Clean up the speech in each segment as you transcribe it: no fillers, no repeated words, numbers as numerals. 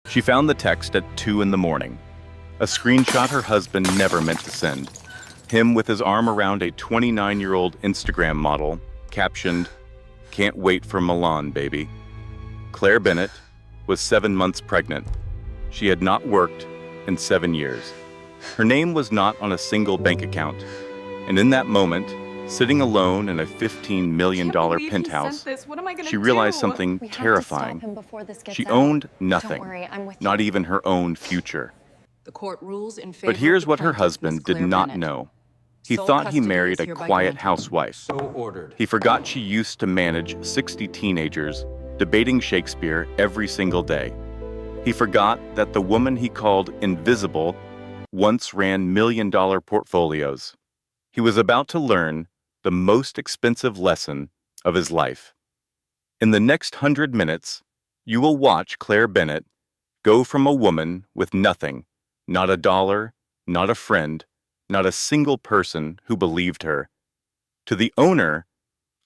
She found the text at 2 in the morning, a screenshot her husband never meant to send. Him with his arm around a 29-year-old Instagram model, captioned, "Can't wait for Milan, baby." Claire Bennett was 7 months pregnant. She had not worked in 7 years. Her name was not on a single bank account. And in that moment, sitting alone in a $15 million penthouse, she realized something terrifying. She owned nothing, not even her own future. The court rules in favor But here's of the what her plaintiff, husband Miss did Claire not Bennett. know. He Sole thought he custody married is a hereby quiet granted. housewife. So ordered. He forgot she used to manage 60 teenagers, debating Shakespeare every single day. He forgot that the woman he called invisible once ran million-dollar portfolios. He was about to learn the most expensive lesson of his life. In the next 100 minutes, you will watch Claire Bennett go from a woman with nothing, not a dollar, not a friend, not a single person who believed her, to the owner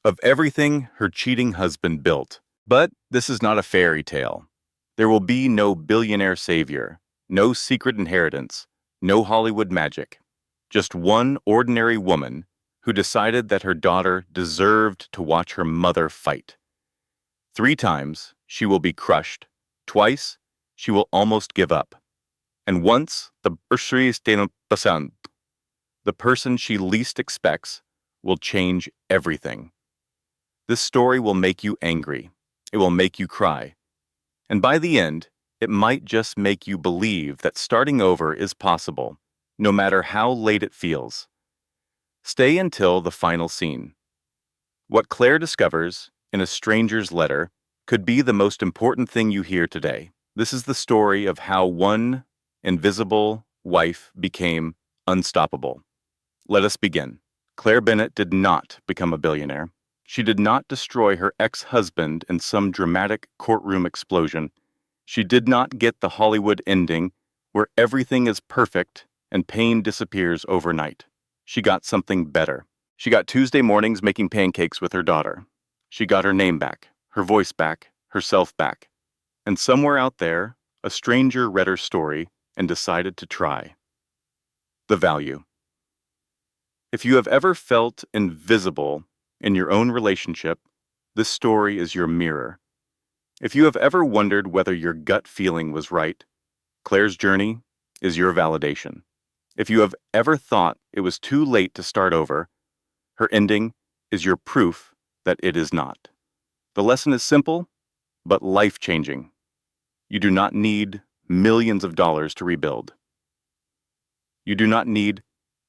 of everything her cheating husband built. But this is not a fairy tale. There will be no billionaire savior, no secret inheritance, no Hollywood magic. Just one ordinary woman who decided that her daughter deserved to watch her mother fight. 3 times, she will be crushed. Twice, she will almost give up. And once, the person she least expects will change everything. This story will make you angry. It will make you cry. And by the end, it might just make you believe that starting over is possible, no matter how late it feels. Stay until the final scene. What Claire discovers in a stranger's letter could be the most important thing you hear today. This is the story of how one invisible wife became unstoppable. Let us begin. Claire Bennett did not become a billionaire. She did not destroy her ex-husband in some dramatic courtroom explosion. She did not get the Hollywood ending where everything is perfect and pain disappears overnight. She got something better. She got Tuesday mornings making pancakes with her daughter. She got her name back, her voice back, herself back. And somewhere out there, a stranger read her story and decided to try. The value. If you have ever felt invisible in your own relationship, this story is your mirror. If you have ever wondered whether your gut feeling was right, Claire's journey is your validation. If you have ever thought it was too late to start over, her ending is your proof that it is not. The lesson is simple, but life-changing. You do not need millions of dollars to rebuild. You do not need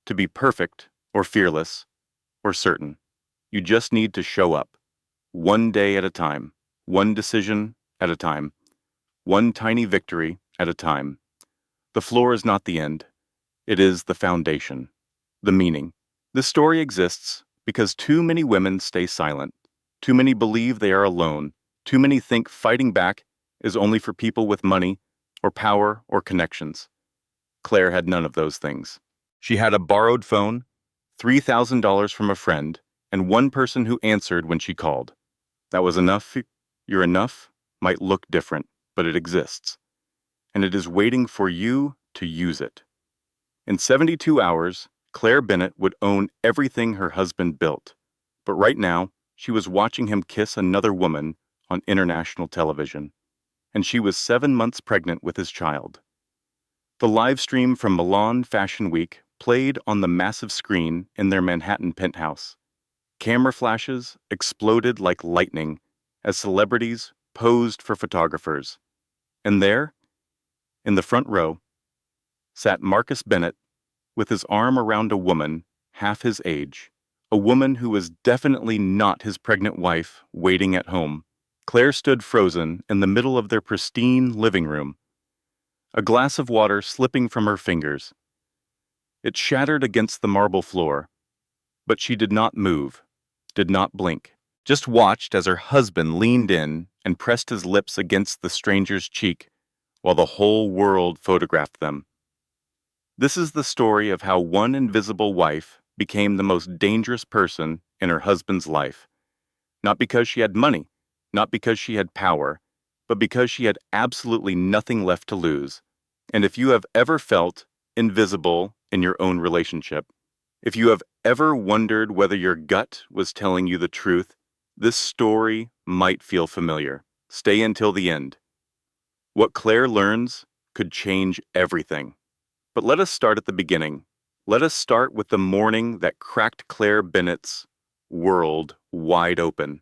to be perfect or fearless or certain. You just need to show up, one day at a time, one decision at a time, one tiny victory at a time. The floor is not the end. It is the foundation, the meaning. This story exists because too many women stay silent. Too many believe they are alone. Too many think fighting back is only for people with money or power or connections. Claire had none of those things. She had a borrowed phone, $3,000 from a friend, and one person who answered when she called. That was enough. Your enough might look different, but it exists. And it is waiting for you to use it. In 72 hours, Claire Bennett would own everything her husband built. But right now, she was watching him kiss another woman on international television. And she was 7 months pregnant with his child. The live stream from Milan Fashion Week played on the massive screen in their Manhattan penthouse. Camera flashes exploded like lightning as celebrities posed for photographers. And there, in the front row, sat Marcus Bennett with his arm around a woman half his age, a woman who was definitely not his pregnant wife waiting at home. Claire stood frozen in the middle of their pristine living room, a glass of water slipping from her fingers. It shattered against the marble floor, but she did not move, did not blink, just watched as her husband leaned in and pressed his lips against the stranger's cheek while the whole world photographed them. This is the story of how one invisible wife became the most dangerous person in her husband's life. Not because she had money, not because she had power, but because she had absolutely nothing left to lose. And if you have ever felt invisible in your own relationship, if you have ever wondered whether your gut was telling you the truth, this story might feel familiar. Stay until the end. What Claire learns could change everything. But let us start at the beginning. Let us start with the morning that cracked Claire Bennett's world wide open.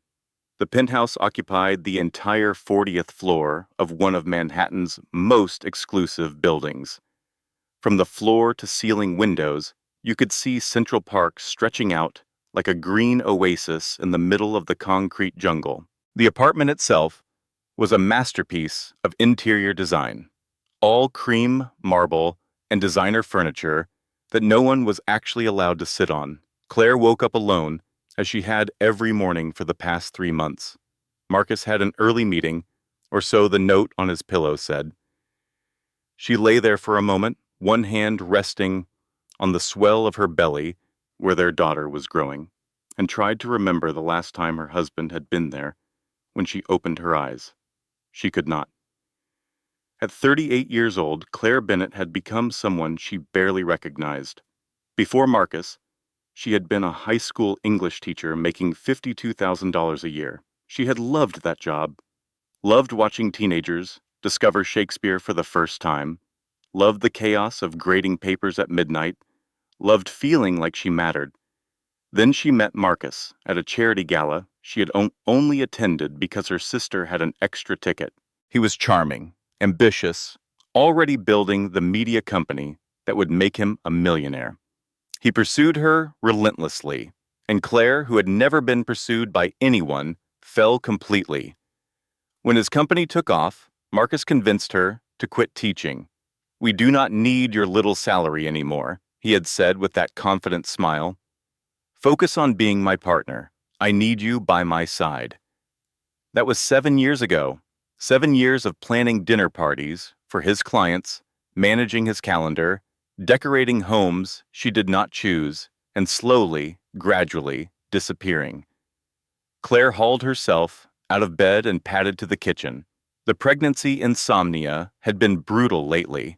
The penthouse occupied the entire 40th floor of one of Manhattan's most exclusive buildings. From the floor-to-ceiling windows, you could see Central Park stretching out like a green oasis in the middle of the concrete jungle. The apartment itself was a masterpiece of interior design, all cream marble and designer furniture that no one was actually allowed to sit on. Claire woke up alone, as she had every morning for the past 3 months. Marcus had an early meeting, or so the note on his pillow said. She lay there for a moment, one hand resting on the swell of her belly where their daughter was growing, and tried to remember the last time her husband had been there. When she opened her eyes, she could not. At 38 years old, Claire Bennett had become someone she barely recognized. Before Marcus, she had been a high school English teacher making $52,000 a year. She had loved that job, loved watching teenagers discover Shakespeare for the first time, loved the chaos of grading papers at midnight, loved feeling like she mattered. Then she met Marcus at a charity gala she had only attended because her sister had an extra ticket. He was charming, ambitious, already building the media company that would make him a millionaire. He pursued her relentlessly, and Claire, who had never been pursued by anyone, fell completely. When his company took off, Marcus convinced her to quit teaching. "We do not need your little salary anymore," he had said with that confident smile. "Focus on being my partner. I need you by my side." That was 7 years ago. 7 years of planning dinner parties for his clients, managing his calendar, decorating homes she did not choose, and slowly, gradually, disappearing. Claire hauled herself out of bed and padded to the kitchen. The pregnancy insomnia had been brutal lately.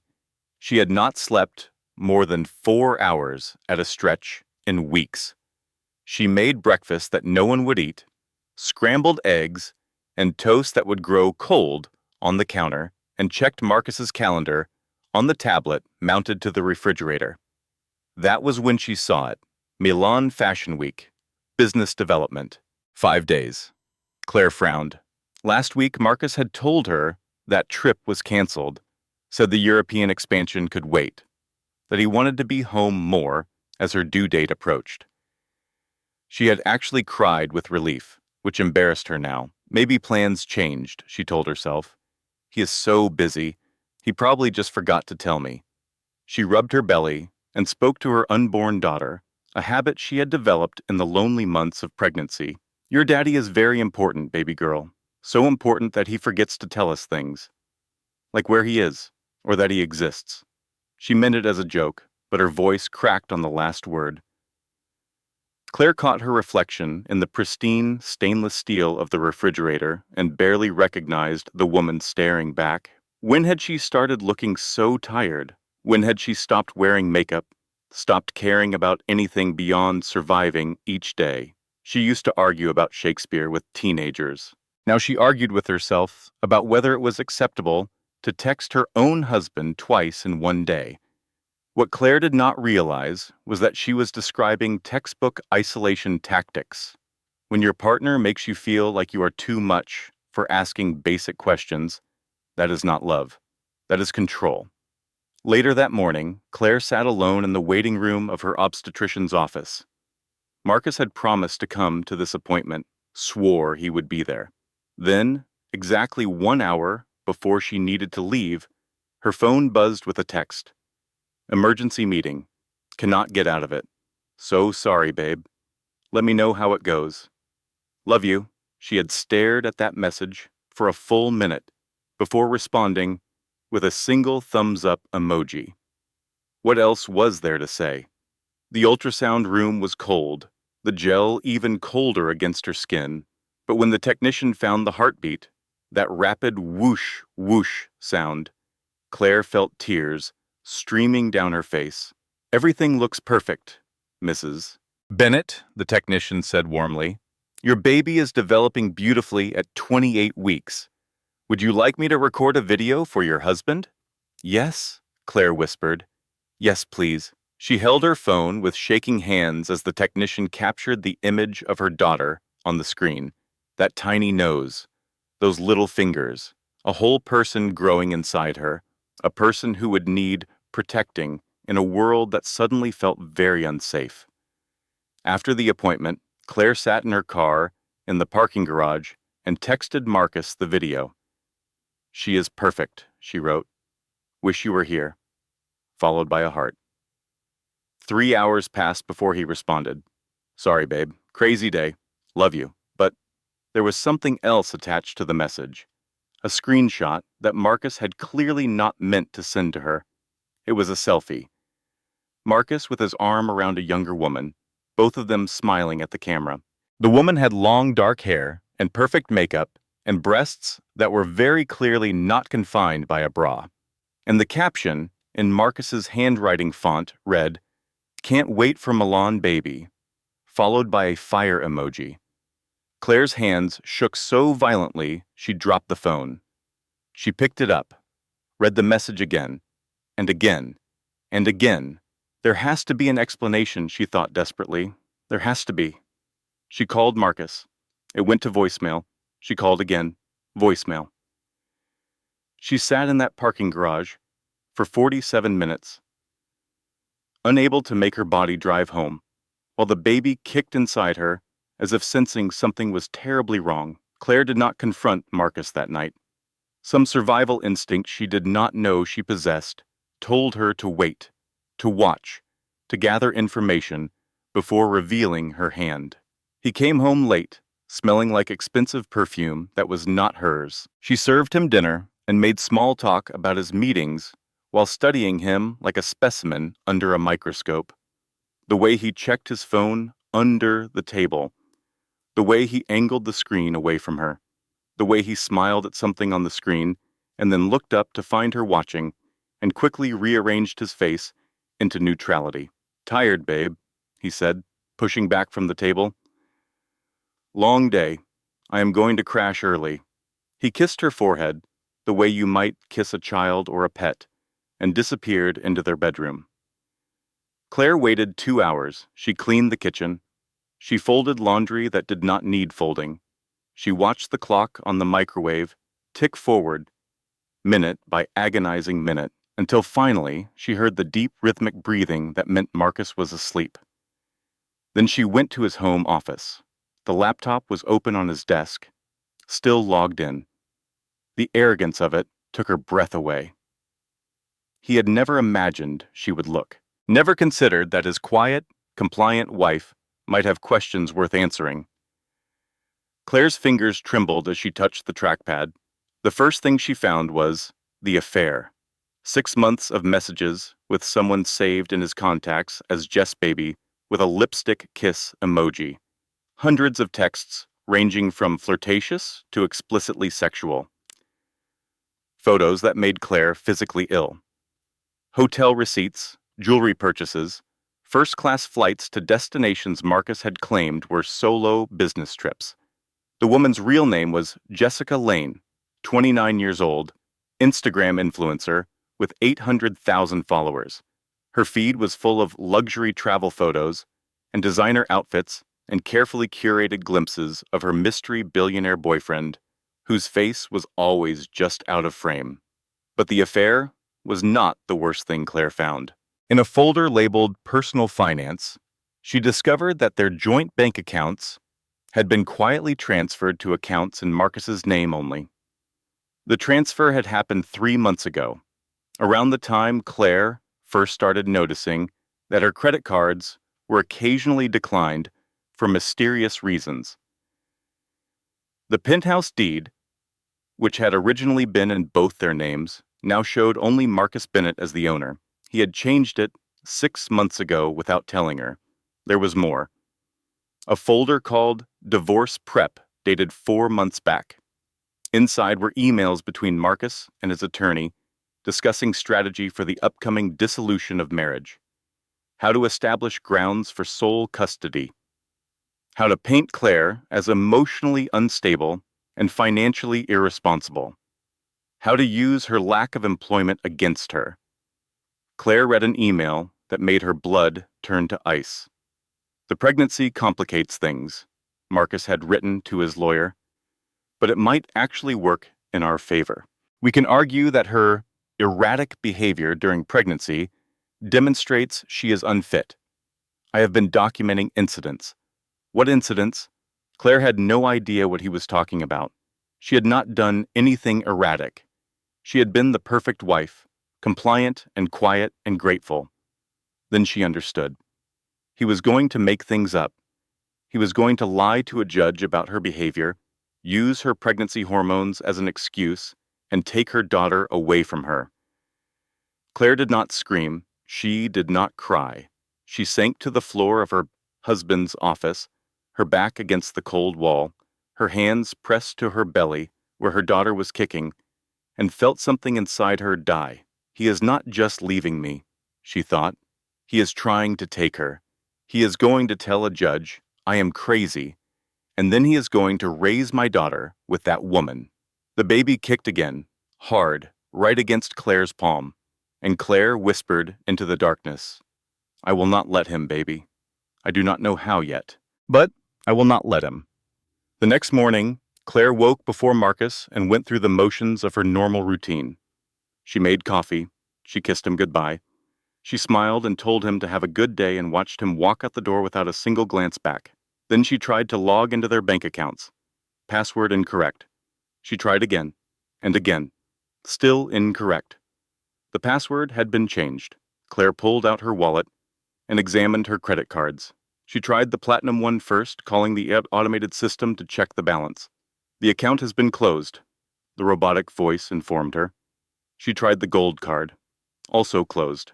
She had not slept more than 4 hours at a stretch in weeks. She made breakfast that no one would eat, scrambled eggs, and toast that would grow cold on the counter, and checked Marcus's calendar on the tablet mounted to the refrigerator. That was when she saw it. Milan Fashion Week. Business development. 5 days. Claire frowned. Last week, Marcus had told her that trip was canceled, said the European expansion could wait, that he wanted to be home more as her due date approached. She had actually cried with relief, which embarrassed her now. Maybe plans changed, she told herself. He is so busy. He probably just forgot to tell me. She rubbed her belly and spoke to her unborn daughter, a habit she had developed in the lonely months of pregnancy. "Your daddy is very important, baby girl. So important that he forgets to tell us things. Like where he is, or that he exists." She meant it as a joke, but her voice cracked on the last word. Claire caught her reflection in the pristine stainless steel of the refrigerator and barely recognized the woman staring back. When had she started looking so tired? When had she stopped wearing makeup, stopped caring about anything beyond surviving each day? She used to argue about Shakespeare with teenagers. Now she argued with herself about whether it was acceptable to text her own husband twice in one day. What Claire did not realize was that she was describing textbook isolation tactics. When your partner makes you feel like you are too much for asking basic questions, that is not love. That is control. Later that morning, Claire sat alone in the waiting room of her obstetrician's office. Marcus had promised to come to this appointment, swore he would be there. Then, exactly 1 hour before she needed to leave, her phone buzzed with a text. "Emergency meeting. Cannot get out of it. So sorry, babe. Let me know how it goes. Love you." She had stared at that message for a full minute before responding with a single thumbs-up emoji. What else was there to say? The ultrasound room was cold, the gel even colder against her skin, but when the technician found the heartbeat, That rapid whoosh, whoosh sound. Claire felt tears streaming down her face. Everything looks perfect, Mrs. Bennett, the technician said warmly. Your baby is developing beautifully at 28 weeks. Would you like me to record a video for your husband? Yes, Claire whispered. Yes, please. She held her phone with shaking hands as the technician captured the image of her daughter on the screen. That tiny nose, those little fingers, a whole person growing inside her, a person who would need protecting in a world that suddenly felt very unsafe. After the appointment, Claire sat in her car in the parking garage and texted Marcus the video. She is perfect, she wrote. Wish you were here. Followed by a heart. 3 hours passed before he responded. Sorry, babe. Crazy day. Love you. But there was something else attached to the message. A screenshot that Marcus had clearly not meant to send to her. It was a selfie. Marcus with his arm around a younger woman, both of them smiling at the camera. The woman had long dark hair and perfect makeup and breasts that were very clearly not confined by a bra. And the caption, in Marcus's handwriting font, read, "Can't wait for Milan baby," followed by a fire emoji. Claire's hands shook so violently she dropped the phone. She picked it up, read the message again, and again, and again. There has to be an explanation, she thought desperately. There has to be. She called Marcus. It went to voicemail. She called again. Voicemail. She sat in that parking garage for 47 minutes, unable to make her body drive home, while the baby kicked inside her as if sensing something was terribly wrong. Claire did not confront Marcus that night. Some survival instinct she did not know she possessed told her to wait, to watch, to gather information before revealing her hand. He came home late, smelling like expensive perfume that was not hers. She served him dinner and made small talk about his meetings while studying him like a specimen under a microscope. The way he checked his phone under the table, the way he angled the screen away from her, the way he smiled at something on the screen and then looked up to find her watching and quickly rearranged his face into neutrality. Tired, babe, he said, pushing back from the table. Long day. I am going to crash early. He kissed her forehead, the way you might kiss a child or a pet, and disappeared into their bedroom. Claire waited 2 hours. She cleaned the kitchen. She folded laundry that did not need folding. She watched the clock on the microwave tick forward, minute by agonizing minute, until finally she heard the deep rhythmic breathing that meant Marcus was asleep. Then she went to his home office. The laptop was open on his desk, still logged in. The arrogance of it took her breath away. He had never imagined she would look, never considered that his quiet, compliant wife might have questions worth answering. Claire's fingers trembled as she touched the trackpad. The first thing she found was the affair. 6 months of messages with someone saved in his contacts as Jess Baby with a lipstick kiss emoji. Hundreds of texts ranging from flirtatious to explicitly sexual. Photos that made Claire physically ill. Hotel receipts, jewelry purchases, first-class flights to destinations Marcus had claimed were solo business trips. The woman's real name was Jessica Lane, 29 years old, Instagram influencer with 800,000 followers. Her feed was full of luxury travel photos and designer outfits and carefully curated glimpses of her mystery billionaire boyfriend, whose face was always just out of frame. But the affair was not the worst thing Claire found. In a folder labeled Personal Finance, she discovered that their joint bank accounts had been quietly transferred to accounts in Marcus's name only. The transfer had happened 3 months ago, around the time Claire first started noticing that her credit cards were occasionally declined for mysterious reasons. The penthouse deed, which had originally been in both their names, now showed only Marcus Bennett as the owner. He had changed it 6 months ago without telling her. There was more. A folder called Divorce Prep dated 4 months back. Inside were emails between Marcus and his attorney discussing strategy for the upcoming dissolution of marriage, how to establish grounds for sole custody, how to paint Claire as emotionally unstable and financially irresponsible, how to use her lack of employment against her. Claire read an email that made her blood turn to ice. The pregnancy complicates things, Marcus had written to his lawyer, but it might actually work in our favor. We can argue that her erratic behavior during pregnancy demonstrates she is unfit. I have been documenting incidents. What incidents? Claire had no idea what he was talking about. She had not done anything erratic. She had been the perfect wife, compliant and quiet and grateful. Then she understood. He was going to make things up. He was going to lie to a judge about her behavior, use her pregnancy hormones as an excuse, and take her daughter away from her. Claire did not scream. She did not cry. She sank to the floor of her husband's office, her back against the cold wall, her hands pressed to her belly where her daughter was kicking, and felt something inside her die. He is not just leaving me, she thought. He is trying to take her. He is going to tell a judge, I am crazy, and then he is going to raise my daughter with that woman. The baby kicked again, hard, right against Claire's palm, and Claire whispered into the darkness, I will not let him, baby. I do not know how yet, but I will not let him. The next morning, Claire woke before Marcus and went through the motions of her normal routine. She made coffee. She kissed him goodbye. She smiled and told him to have a good day and watched him walk out the door without a single glance back. Then she tried to log into their bank accounts. Password incorrect. She tried again and again. Still incorrect. The password had been changed. Claire pulled out her wallet and examined her credit cards. She tried the platinum one first, calling the automated system to check the balance. The account has been closed, the robotic voice informed her. She tried the gold card, also closed.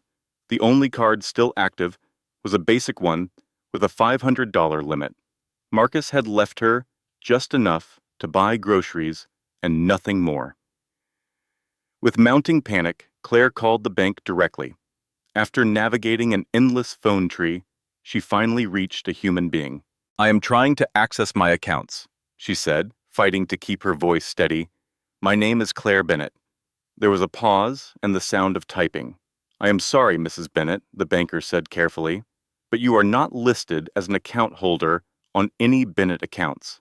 The only card still active was a basic one with a $500 limit. Marcus had left her just enough to buy groceries and nothing more. With mounting panic, Claire called the bank directly. After navigating an endless phone tree, she finally reached a human being. I am trying to access my accounts, she said, fighting to keep her voice steady. My name is Claire Bennett. There was a pause and the sound of typing. I am sorry, Mrs. Bennett, the banker said carefully, but you are not listed as an account holder on any Bennett accounts.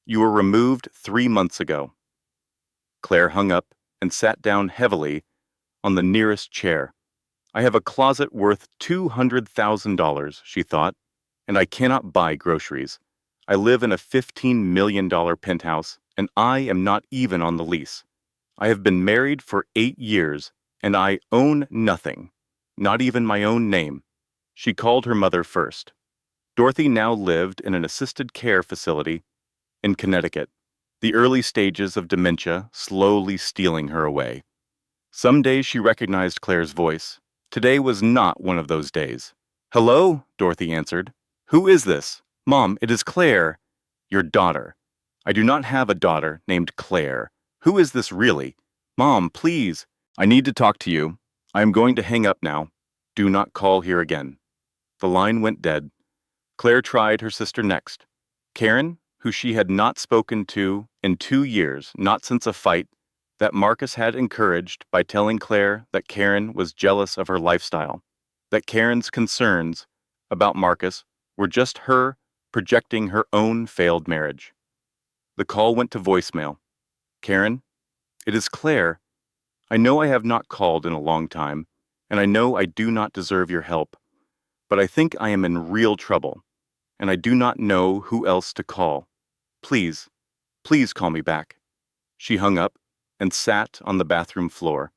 You were removed 3 months ago. Claire hung up and sat down heavily on the nearest chair. I have a closet worth $200,000, she thought, and I cannot buy groceries. I live in a $15 million penthouse, and I am not even on the lease. I have been married for 8 years, and I own nothing, not even my own name. She called her mother first. Dorothy now lived in an assisted care facility in Connecticut, the early stages of dementia slowly stealing her away. Some days she recognized Claire's voice. Today was not one of those days. Hello, Dorothy answered. Who is this? Mom, it is Claire. Your daughter. I do not have a daughter named Claire. Who is this really? Mom, please. I need to talk to you. I am going to hang up now. Do not call here again. The line went dead. Claire tried her sister next. Karen, who she had not spoken to in 2 years, not since a fight that Marcus had encouraged by telling Claire that Karen was jealous of her lifestyle, that Karen's concerns about Marcus were just her projecting her own failed marriage. The call went to voicemail. Karen, it is Claire. I know I have not called in a long time, and I know I do not deserve your help, but I think I am in real trouble, and I do not know who else to call. Please, please call me back. She hung up and sat on the bathroom floor,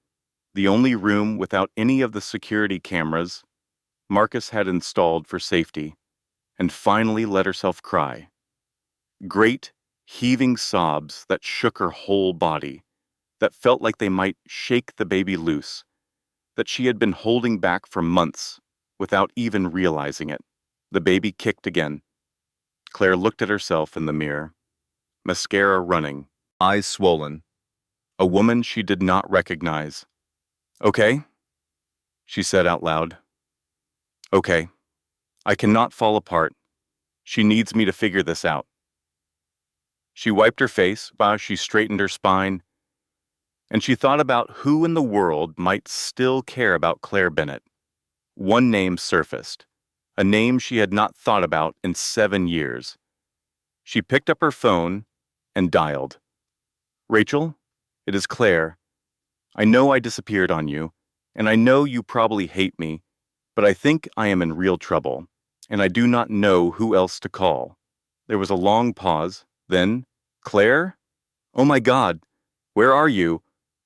the only room without any of the security cameras Marcus had installed for safety, and finally let herself cry. Great, heaving sobs that shook her whole body, that felt like they might shake the baby loose, that she had been holding back for months without even realizing it. The baby kicked again. Claire looked at herself in the mirror, mascara running, eyes swollen, a woman she did not recognize. "Okay," she said out loud. "Okay, I cannot fall apart. She needs me to figure this out." She wiped her face while she straightened her spine, and she thought about who in the world might still care about Claire Bennett. One name surfaced, a name she had not thought about in 7 years. She picked up her phone and dialed. "Rachel, it is Claire. I know I disappeared on you, and I know you probably hate me, but I think I am in real trouble, and I do not know who else to call." There was a long pause, then, "Claire? Oh my God, where are you?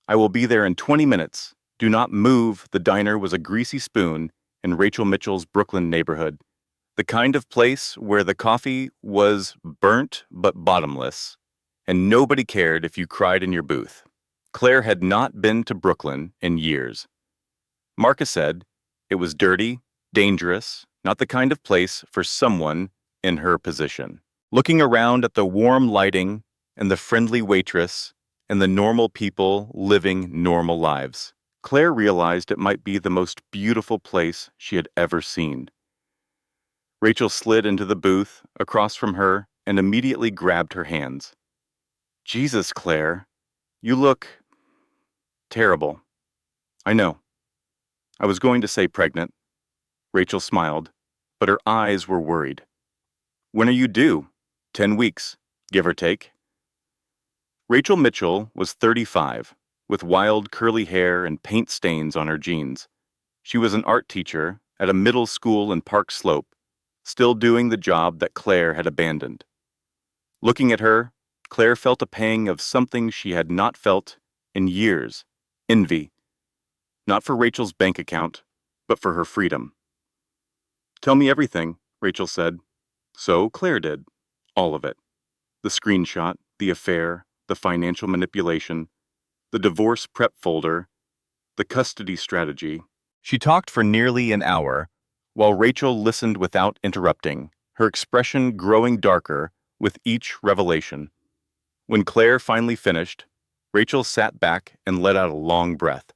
I will be there in 20 minutes. Do not move." The diner was a greasy spoon in Rachel Mitchell's Brooklyn neighborhood, the kind of place where the coffee was burnt but bottomless, and nobody cared if you cried in your booth. Claire had not been to Brooklyn in years. Marcus said it was dirty, dangerous, not the kind of place for someone in her position. Looking around at the warm lighting and the friendly waitress and the normal people living normal lives, Claire realized it might be the most beautiful place she had ever seen. Rachel slid into the booth across from her and immediately grabbed her hands. "Jesus, Claire, you look terrible." "I know." I was going to say pregnant. Rachel smiled, but her eyes were worried. "When are you due?" 10 weeks, give or take." Rachel Mitchell was 35, with wild curly hair and paint stains on her jeans. She was an art teacher at a middle school in Park Slope, still doing the job that Claire had abandoned. Looking at her, Claire felt a pang of something she had not felt in years: envy. Not for Rachel's bank account, but for her freedom. "Tell me everything," Rachel said. So Claire did. All of it. The screenshot, the affair, the financial manipulation, the divorce prep folder, the custody strategy. She talked for nearly an hour, while Rachel listened without interrupting, her expression growing darker with each revelation. When Claire finally finished, Rachel sat back and let out a long breath.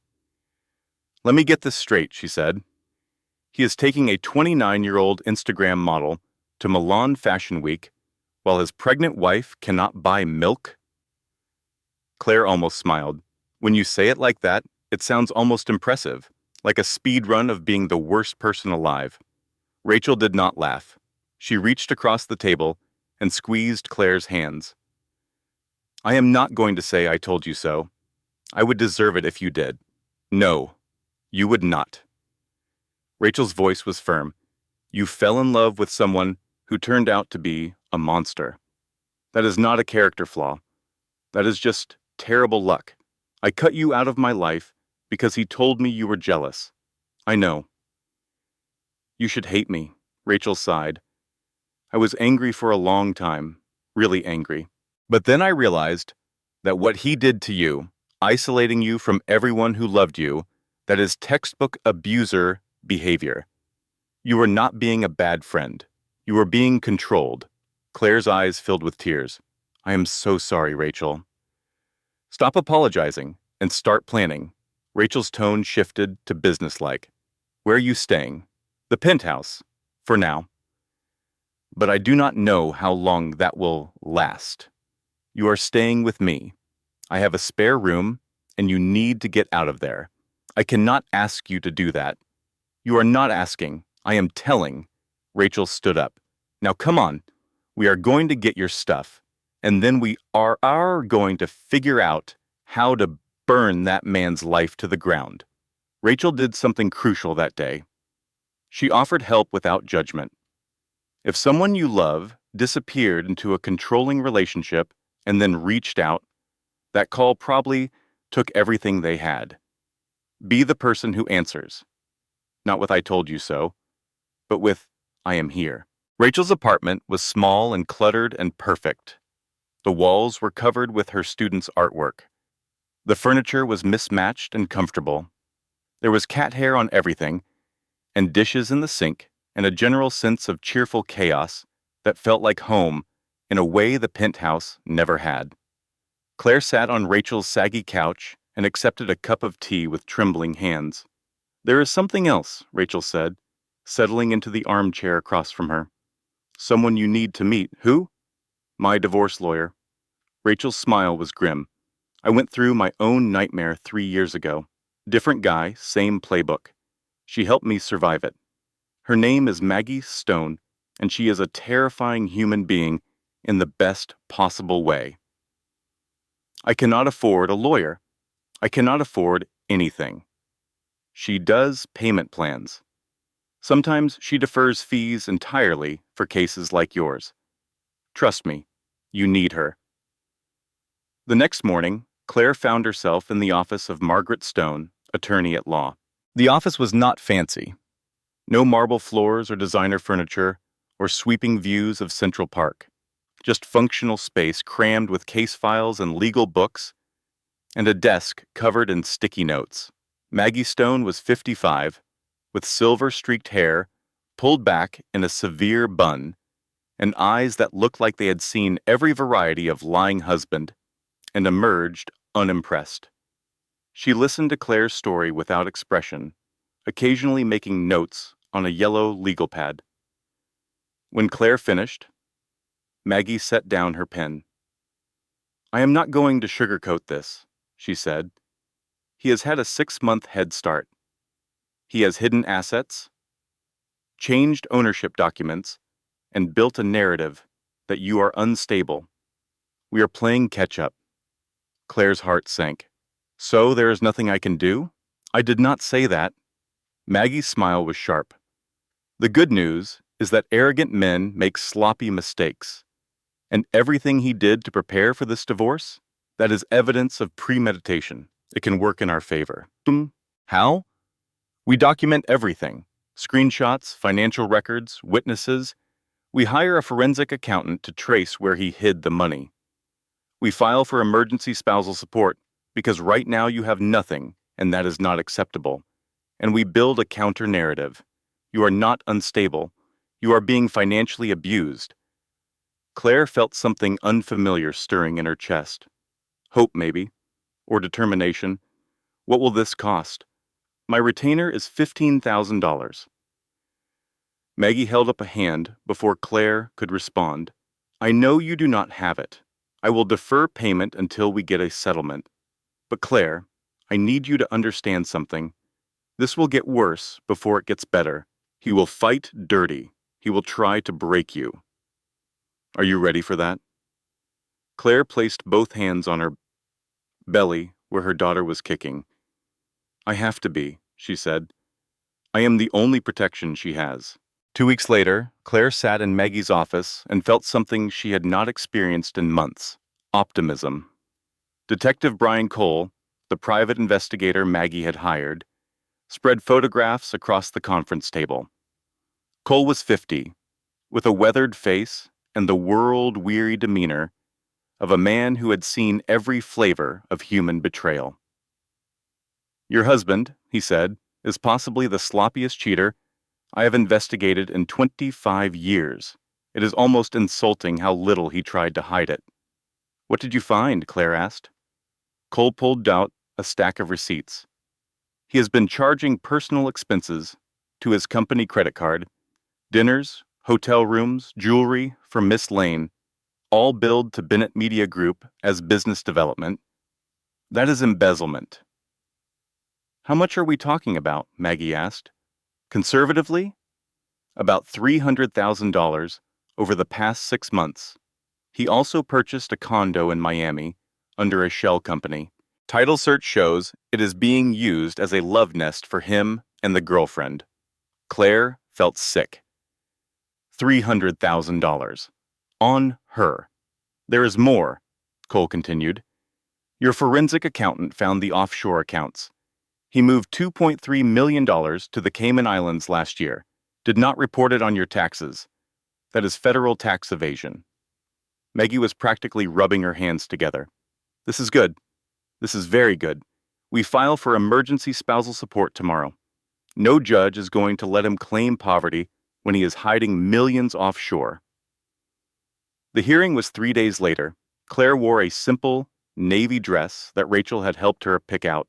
"Let me get this straight," she said. "He is taking a 29-year-old Instagram model to Milan Fashion Week while his pregnant wife cannot buy milk?" Claire almost smiled. "When you say it like that, it sounds almost impressive, like a speed run of being the worst person alive." Rachel did not laugh. She reached across the table and squeezed Claire's hands. "I am not going to say I told you so. I would deserve it if you did. No, you would not." Rachel's voice was firm. "You fell in love with someone who turned out to be a monster. That is not a character flaw. That is just terrible luck. I cut you out of my life because he told me you were jealous. I know." "You should hate me," Rachel sighed. "I was angry for a long time, really angry. But then I realized that what he did to you, isolating you from everyone who loved you, that is textbook abuser behavior. You were not being a bad friend. You were being controlled." Claire's eyes filled with tears. "I am so sorry, Rachel." "Stop apologizing and start planning." Rachel's tone shifted to businesslike. "Where are you staying?" "The penthouse, for now. But I do not know how long that will last. You are staying with me. I have a spare room, and you need to get out of there. I cannot ask you to do that." "You are not asking. I am telling." Rachel stood up. "Now come on. We are going to get your stuff, and then we are going to figure out how to burn that man's life to the ground." Rachel did something crucial that day. She offered help without judgment. If someone you love disappeared into a controlling relationship and then reached out, that call probably took everything they had. Be the person who answers. Not with "I told you so," but with "I am here." Rachel's apartment was small and cluttered and perfect. The walls were covered with her students' artwork. The furniture was mismatched and comfortable. There was cat hair on everything, and dishes in the sink, and a general sense of cheerful chaos that felt like home in a way the penthouse never had. Claire sat on Rachel's saggy couch and accepted a cup of tea with trembling hands. There is something else, Rachel said, settling into the armchair across from her. Someone you need to meet. Who? My divorce lawyer. Rachel's smile was grim. I went through my own nightmare 3 years ago. Different guy, same playbook. She helped me survive it. Her name is Maggie Stone, and she is a terrifying human being in the best possible way. I cannot afford a lawyer. I cannot afford anything. She does payment plans. Sometimes she defers fees entirely for cases like yours. Trust me, you need her. The next morning, Claire found herself in the office of Margaret Stone, attorney at law. The office was not fancy. No marble floors or designer furniture or sweeping views of Central Park. Just functional space crammed with case files and legal books, and a desk covered in sticky notes. Maggie Stone was 55, with silver-streaked hair, pulled back in a severe bun, and eyes that looked like they had seen every variety of lying husband, and emerged unimpressed. She listened to Claire's story without expression, occasionally making notes on a yellow legal pad. When Claire finished, Maggie set down her pen. I am not going to sugarcoat this, she said. He has had a 6-month head start. He has hidden assets, changed ownership documents, and built a narrative that you are unstable. We are playing catch-up. Claire's heart sank. So there is nothing I can do? I did not say that. Maggie's smile was sharp. The good news is that arrogant men make sloppy mistakes. And everything he did to prepare for this divorce, that is evidence of premeditation. It can work in our favor. How? We document everything. Screenshots, financial records, witnesses. We hire a forensic accountant to trace where he hid the money. We file for emergency spousal support because right now you have nothing, and that is not acceptable. And we build a counter-narrative. You are not unstable. You are being financially abused. Claire felt something unfamiliar stirring in her chest. Hope, maybe. Or determination. What will this cost? My retainer is $15,000. Maggie held up a hand before Claire could respond. I know you do not have it. I will defer payment until we get a settlement. But Claire, I need you to understand something. This will get worse before it gets better. He will fight dirty. He will try to break you. Are you ready for that? Claire placed both hands on her belly where her daughter was kicking. I have to be, she said. I am the only protection she has. 2 weeks later, Claire sat in Maggie's office and felt something she had not experienced in months. Optimism. Detective Brian Cole, the private investigator Maggie had hired, spread photographs across the conference table. Cole was 50, with a weathered face and the world-weary demeanor of a man who had seen every flavor of human betrayal. Your husband, he said, is possibly the sloppiest cheater I have investigated in 25 years. It is almost insulting how little he tried to hide it. What did you find? Claire asked. Cole pulled out a stack of receipts. He has been charging personal expenses to his company credit card, dinners, hotel rooms, jewelry for Miss Lane, all billed to Bennett Media Group as business development. That is embezzlement. How much are we talking about? Maggie asked. Conservatively, about $300,000 over the past 6 months. He also purchased a condo in Miami under a shell company. Title search shows it is being used as a love nest for him and the girlfriend. Claire felt sick. $300,000. On her. There is more, Cole continued. Your forensic accountant found the offshore accounts. He moved $2.3 million to the Cayman Islands last year. Did not report it on your taxes. That is federal tax evasion. Maggie was practically rubbing her hands together. This is good. This is very good. We file for emergency spousal support tomorrow. No judge is going to let him claim poverty when he is hiding millions offshore. The hearing was 3 days later. Claire wore a simple, navy dress that Rachel had helped her pick out,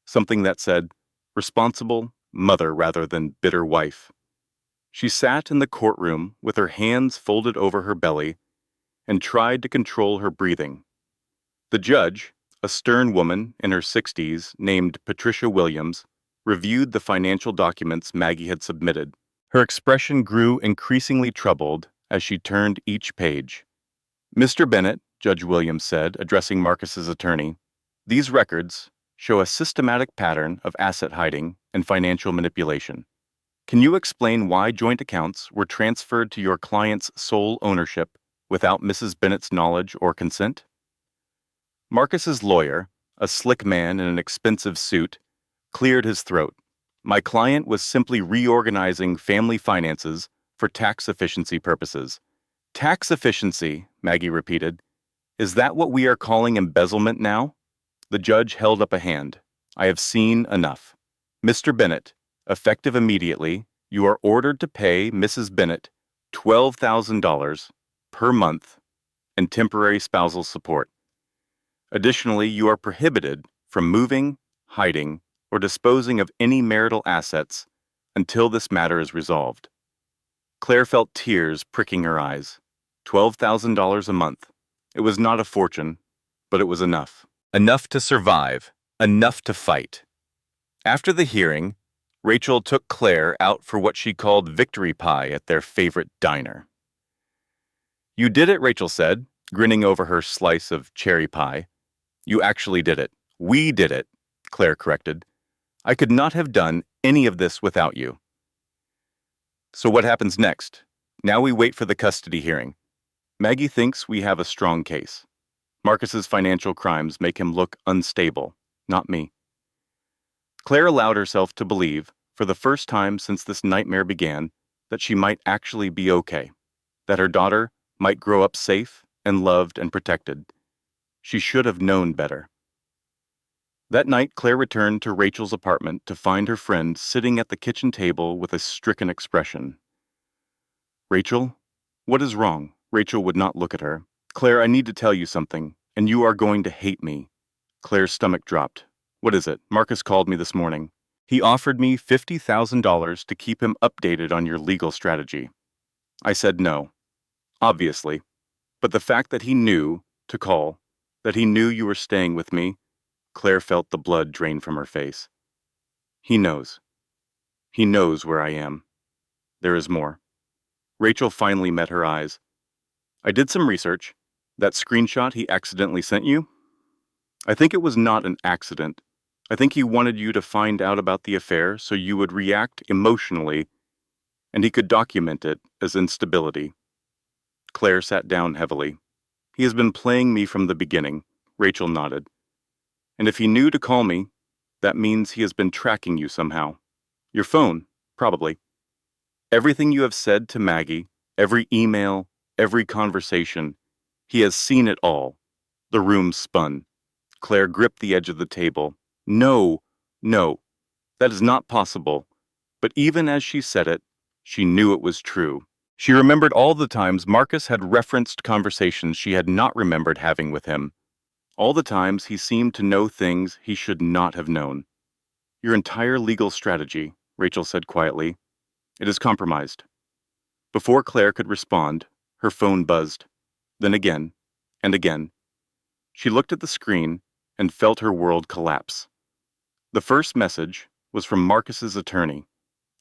something that said, responsible mother rather than bitter wife. She sat in the courtroom with her hands folded over her belly and tried to control her breathing. The judge, a stern woman in her 60s named Patricia Williams, reviewed the financial documents Maggie had submitted. Her expression grew increasingly troubled as she turned each page. Mr. Bennett, Judge Williams said, addressing Marcus's attorney, these records show a systematic pattern of asset hiding and financial manipulation. Can you explain why joint accounts were transferred to your client's sole ownership without Mrs. Bennett's knowledge or consent? Marcus's lawyer, a slick man in an expensive suit, cleared his throat. My client was simply reorganizing family finances for tax efficiency purposes. Tax efficiency, Maggie repeated. Is that what we are calling embezzlement now? The judge held up a hand. I have seen enough. Mr. Bennett, effective immediately, you are ordered to pay Mrs. Bennett $12,000 per month in temporary spousal support. Additionally, you are prohibited from moving, hiding, or disposing of any marital assets until this matter is resolved. Claire felt tears pricking her eyes. $12,000 a month. It was not a fortune, but it was enough. Enough to survive. Enough to fight. After the hearing, Rachel took Claire out for what she called victory pie at their favorite diner. You did it, Rachel said, grinning over her slice of cherry pie. You actually did it. We did it, Claire corrected. I could not have done any of this without you. So what happens next? Now we wait for the custody hearing. Maggie thinks we have a strong case. Marcus's financial crimes make him look unstable, not me. Claire allowed herself to believe, for the first time since this nightmare began, that she might actually be okay, that her daughter might grow up safe and loved and protected. She should have known better. That night, Claire returned to Rachel's apartment to find her friend sitting at the kitchen table with a stricken expression. Rachel, what is wrong? Rachel would not look at her. Claire, I need to tell you something, and you are going to hate me. Claire's stomach dropped. What is it? Marcus called me this morning. He offered me $50,000 to keep him updated on your legal strategy. I said no, obviously, but the fact that he knew to call, that he knew you were staying with me, Claire felt the blood drain from her face. He knows. He knows where I am. There is more. Rachel finally met her eyes. I did some research. That screenshot he accidentally sent you? I think it was not an accident. I think he wanted you to find out about the affair so you would react emotionally, and he could document it as instability. Claire sat down heavily. He has been playing me from the beginning, Rachel nodded. And if he knew to call me, that means he has been tracking you somehow. Your phone, probably. Everything you have said to Maggie, every email, every conversation, he has seen it all. The room spun. Claire gripped the edge of the table. No, no, that is not possible. But even as she said it, she knew it was true. She remembered all the times Marcus had referenced conversations she had not remembered having with him. All the times he seemed to know things he should not have known. Your entire legal strategy, Rachel said quietly, it is compromised. Before Claire could respond, her phone buzzed. Then again, and again. She looked at the screen and felt her world collapse. The first message was from Marcus's attorney,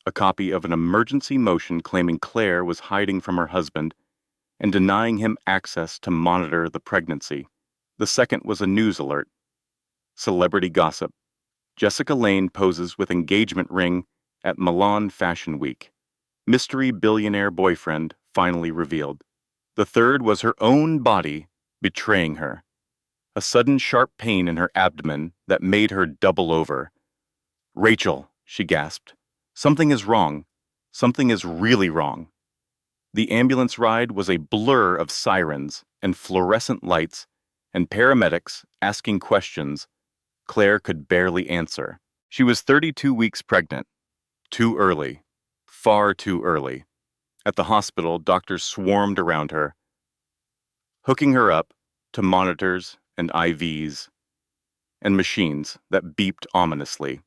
a copy of an emergency motion claiming Claire was hiding from her husband and denying him access to monitor the pregnancy. The second was a news alert. Celebrity gossip. Jessica Lange poses with engagement ring at Milan Fashion Week. Mystery billionaire boyfriend finally revealed. The third was her own body betraying her. A sudden sharp pain in her abdomen that made her double over. Rachel, she gasped. Something is wrong. Something is really wrong. The ambulance ride was a blur of sirens and fluorescent lights and paramedics asking questions Claire could barely answer. She was 32 weeks pregnant. Too early. Far too early. At the hospital, doctors swarmed around her, hooking her up to monitors and IVs and machines that beeped ominously.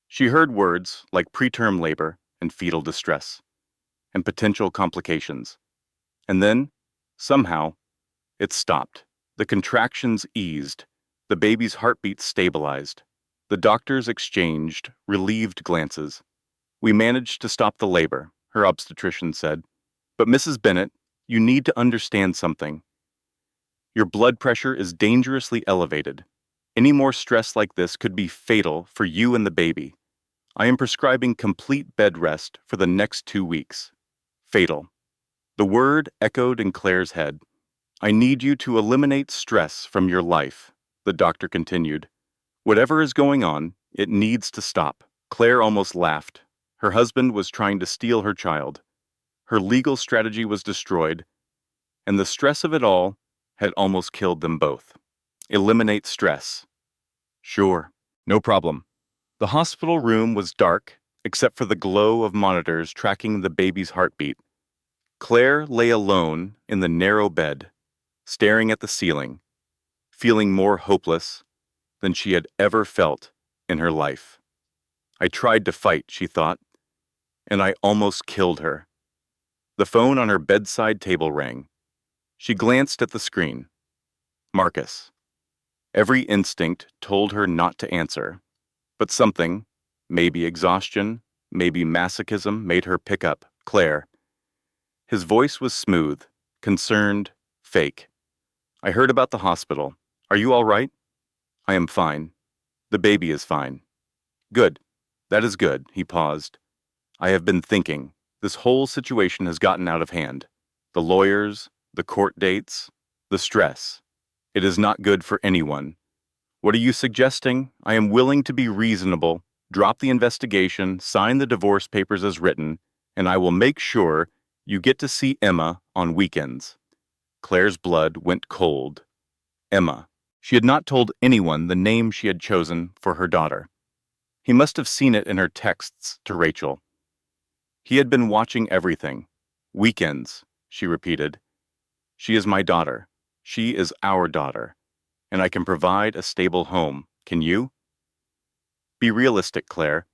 She heard words like preterm labor and fetal distress and potential complications. And then, somehow, it stopped. The contractions eased. The baby's heartbeat stabilized. The doctors exchanged relieved glances. "We managed to stop the labor," her obstetrician said. "But Mrs. Bennett, you need to understand something. Your blood pressure is dangerously elevated. Any more stress like this could be fatal for you and the baby. I am prescribing complete bed rest for the next 2 weeks." Fatal. The word echoed in Claire's head. "I need you to eliminate stress from your life," the doctor continued. "Whatever is going on, it needs to stop." Claire almost laughed. Her husband was trying to steal her child. Her legal strategy was destroyed, and the stress of it all had almost killed them both. Eliminate stress. Sure, no problem. The hospital room was dark, except for the glow of monitors tracking the baby's heartbeat. Claire lay alone in the narrow bed, staring at the ceiling, feeling more hopeless than she had ever felt in her life. "I tried to fight," she thought, "and I almost killed her." The phone on her bedside table rang. She glanced at the screen. Marcus. Every instinct told her not to answer, but something, maybe exhaustion, maybe masochism, made her pick up. "Claire." His voice was smooth, concerned, fake. "I heard about the hospital. Are you all right?" "I am fine. The baby is fine." "Good. That is good." He paused. "I have been thinking. This whole situation has gotten out of hand. The lawyers, the court dates, the stress. It is not good for anyone. What are you suggesting? I am willing to be reasonable, drop the investigation, sign the divorce papers as written, and I will make sure you get to see Emma on weekends." Claire's blood went cold. Emma. She had not told anyone the name she had chosen for her daughter. He must have seen it in her texts to Rachel. He had been watching everything. "Weekends," she repeated. "She is my daughter. She is our daughter. And I can provide a stable home. Can you?" "Be realistic, Claire.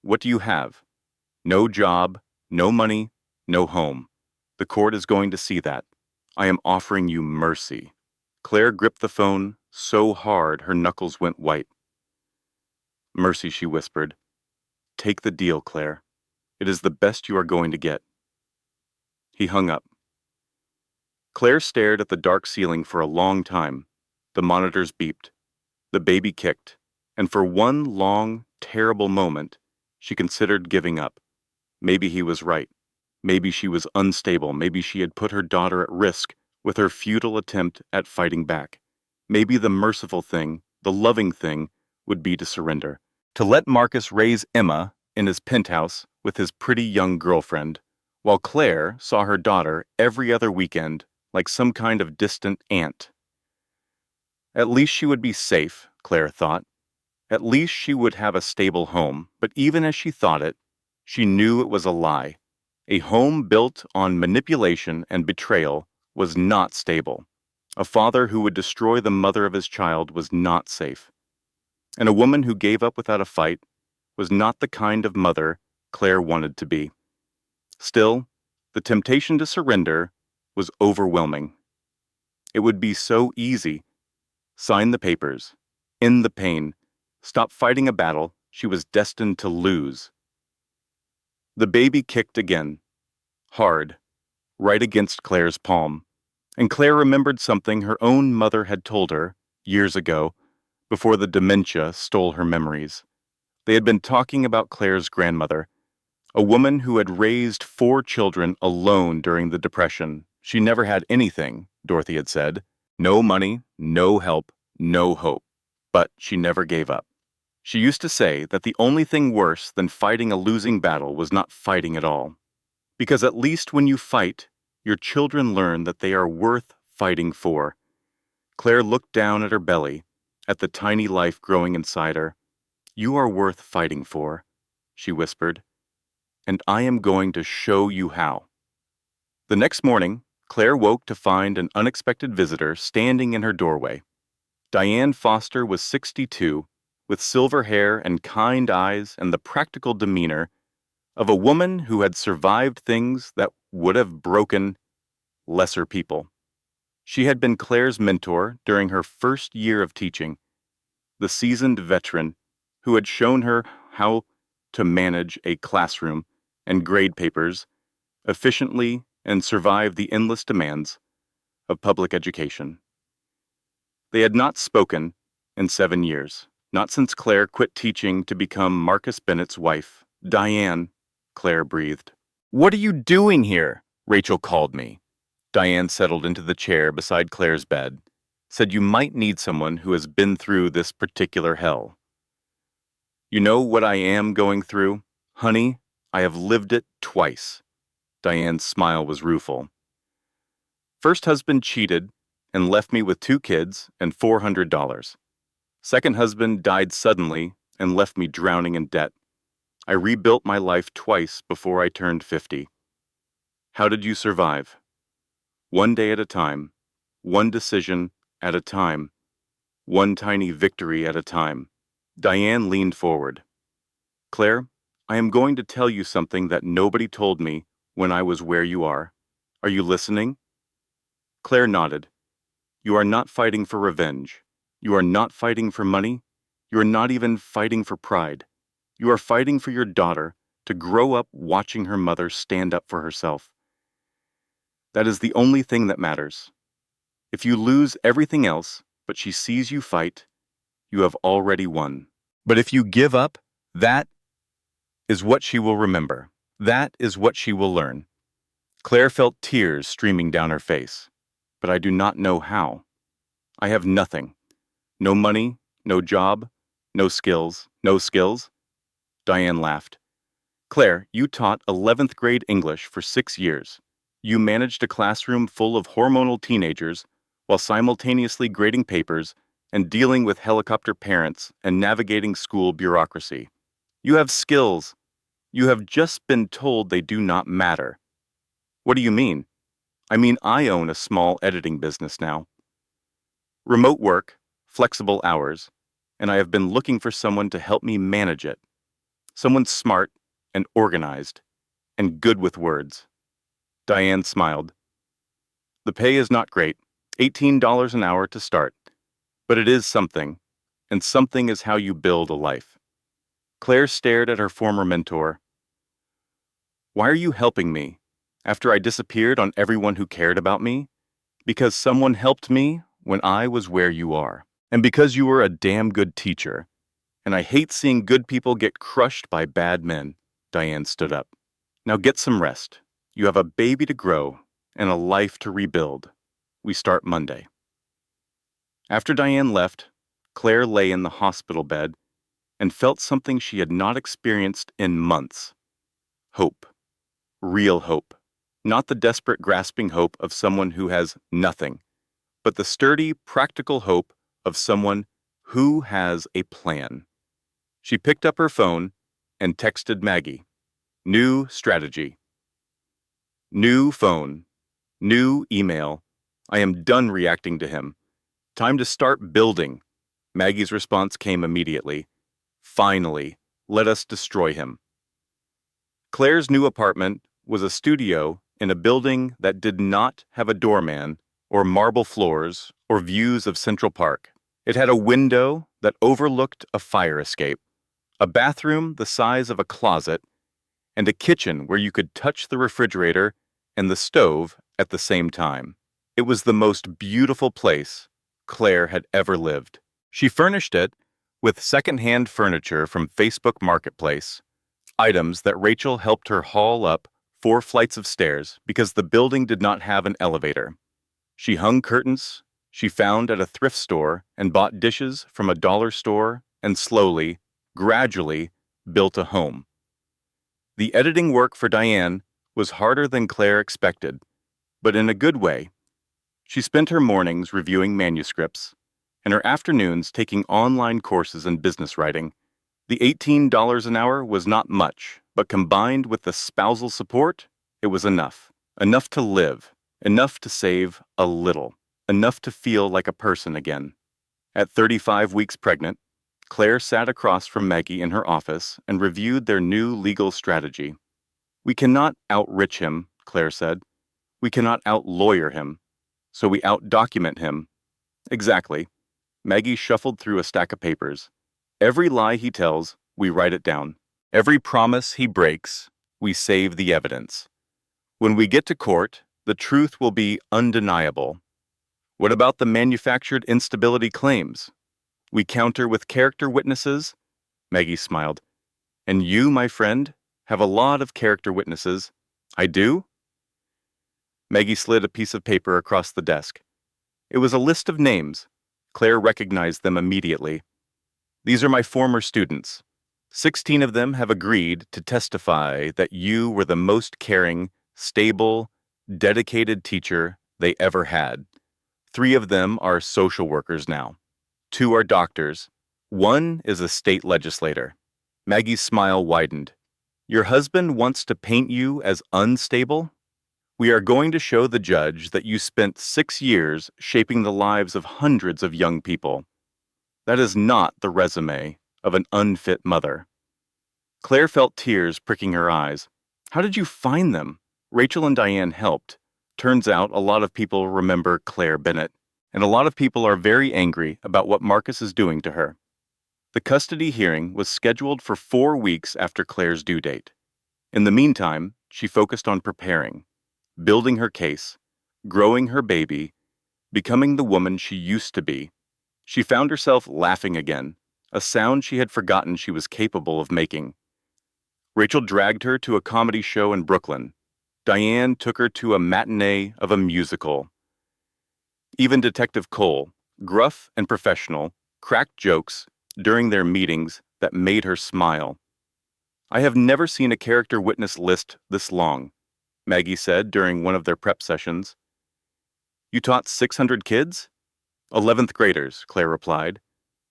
What do you have? No job, no money, no home. The court is going to see that. I am offering you mercy." Claire gripped the phone so hard her knuckles went white. "Mercy," she whispered. "Take the deal, Claire. It is the best you are going to get." He hung up. Claire stared at the dark ceiling for a long time. The monitors beeped. The baby kicked. And for one long, terrible moment, she considered giving up. Maybe he was right. Maybe she was unstable. Maybe she had put her daughter at risk with her futile attempt at fighting back. Maybe the merciful thing, the loving thing, would be to surrender. To let Marcus raise Emma in his penthouse with his pretty young girlfriend, while Claire saw her daughter every other weekend like some kind of distant aunt. At least she would be safe, Claire thought. At least she would have a stable home. But even as she thought it, she knew it was a lie. A home built on manipulation and betrayal was not stable. A father who would destroy the mother of his child was not safe. And a woman who gave up without a fight was not the kind of mother Claire wanted to be. Still, the temptation to surrender was overwhelming. It would be so easy. Sign the papers. End the pain. Stop fighting a battle she was destined to lose. The baby kicked again. Hard. Right against Claire's palm. And Claire remembered something her own mother had told her, years ago, before the dementia stole her memories. They had been talking about Claire's grandmother, a woman who had raised 4 children alone during the Depression. She never had anything, Dorothy had said. No money, no help, no hope. But she never gave up. She used to say that the only thing worse than fighting a losing battle was not fighting at all. Because at least when you fight, your children learn that they are worth fighting for. Claire looked down at her belly, at the tiny life growing inside her. "You are worth fighting for," she whispered. "And I am going to show you how." The next morning, Claire woke to find an unexpected visitor standing in her doorway. Diane Foster was 62, with silver hair and kind eyes and the practical demeanor of a woman who had survived things that would have broken lesser people. She had been Claire's mentor during her first year of teaching, the seasoned veteran who had shown her how to manage a classroom and grade papers efficiently and survive the endless demands of public education. They had not spoken in 7 years, not since Claire quit teaching to become Marcus Bennett's wife. Diane, Claire breathed. "What are you doing here?" Rachel called me. Diane settled into the chair beside Claire's bed, said you might need someone who has been through this particular hell. "You know what I am going through? Honey, I have lived it twice." Diane's smile was rueful. "First husband cheated and left me with 2 kids and $400. Second husband died suddenly and left me drowning in debt. I rebuilt my life twice before I turned 50. How did you survive? One day at a time, one decision at a time, one tiny victory at a time." Diane leaned forward. "Claire, I am going to tell you something that nobody told me when I was where you are. Are you listening?" Claire nodded. "You are not fighting for revenge. You are not fighting for money. You are not even fighting for pride. You are fighting for your daughter to grow up watching her mother stand up for herself. That is the only thing that matters. If you lose everything else, but she sees you fight, you have already won. But if you give up, that is what she will remember. That is what she will learn." Claire felt tears streaming down her face. "But I do not know how. I have nothing. No money, no job, no skills, no skills." Diane laughed. "Claire, you taught 11th grade English for 6 years. You managed a classroom full of hormonal teenagers while simultaneously grading papers and dealing with helicopter parents and navigating school bureaucracy. You have skills. You have just been told they do not matter." "What do you mean?" "I mean, I own a small editing business now. Remote work, flexible hours, and I have been looking for someone to help me manage it. Someone smart and organized and good with words." Diane smiled. "The pay is not great, $18 an hour to start, but it is something, and something is how you build a life." Claire stared at her former mentor. "Why are you helping me? After I disappeared on everyone who cared about me? Because someone helped me when I was where you are. And because you were a damn good teacher. And I hate seeing good people get crushed by bad men." Diane stood up. "Now get some rest. You have a baby to grow and a life to rebuild. We start Monday." After Diane left, Claire lay in the hospital bed and felt something she had not experienced in months. Hope. Real hope. Not the desperate grasping hope of someone who has nothing, but the sturdy, practical hope of someone who has a plan. She picked up her phone and texted Maggie. New strategy. New phone. New email. I am done reacting to him. Time to start building. Maggie's response came immediately. Finally, let us destroy him. Claire's new apartment was a studio in a building that did not have a doorman or marble floors or views of Central Park. It had a window that overlooked a fire escape, a bathroom the size of a closet, and a kitchen where you could touch the refrigerator and the stove at the same time. It was the most beautiful place Claire had ever lived. She furnished it with second-hand furniture from Facebook Marketplace, items that Rachel helped her haul up 4 flights of stairs because the building did not have an elevator. She hung curtains she found at a thrift store and bought dishes from a dollar store and slowly, gradually, built a home. The editing work for Diane was harder than Claire expected, but in a good way. She spent her mornings reviewing manuscripts and her afternoons taking online courses in business writing. The $18 an hour was not much, but combined with the spousal support, it was enough. Enough to live, enough to save a little, enough to feel like a person again. At 35 weeks pregnant, Claire sat across from Maggie in her office and reviewed their new legal strategy. "We cannot outrich him," Claire said. "We cannot outlawyer him. So we outdocument him." "Exactly." Maggie shuffled through a stack of papers. "Every lie he tells, we write it down. Every promise he breaks, we save the evidence. When we get to court, the truth will be undeniable. What about the manufactured instability claims? We counter with character witnesses?" Maggie smiled. "And you, my friend, have a lot of character witnesses." "I do?" Maggie slid a piece of paper across the desk. It was a list of names. Claire recognized them immediately. "These are my former students. 16 of them have agreed to testify that you were the most caring, stable, dedicated teacher they ever had. 3 of them are social workers now. 2 are doctors. 1 is a state legislator." Maggie's smile widened. "Your husband wants to paint you as unstable? We are going to show the judge that you spent 6 years shaping the lives of hundreds of young people. That is not the resume of an unfit mother." Claire felt tears pricking her eyes. "How did you find them?" Rachel and Diane helped. Turns out a lot of people remember Claire Bennett, and a lot of people are very angry about what Marcus is doing to her. The custody hearing was scheduled for 4 weeks after Claire's due date. In the meantime, she focused on preparing, building her case, growing her baby, becoming the woman she used to be. She found herself laughing again, a sound she had forgotten she was capable of making. Rachel dragged her to a comedy show in Brooklyn. Diane took her to a matinee of a musical. Even Detective Cole, gruff and professional, cracked jokes during their meetings that made her smile. "I have never seen a character witness list this long," Maggie said during one of their prep sessions. "You taught 600 kids?" "11th graders," Claire replied.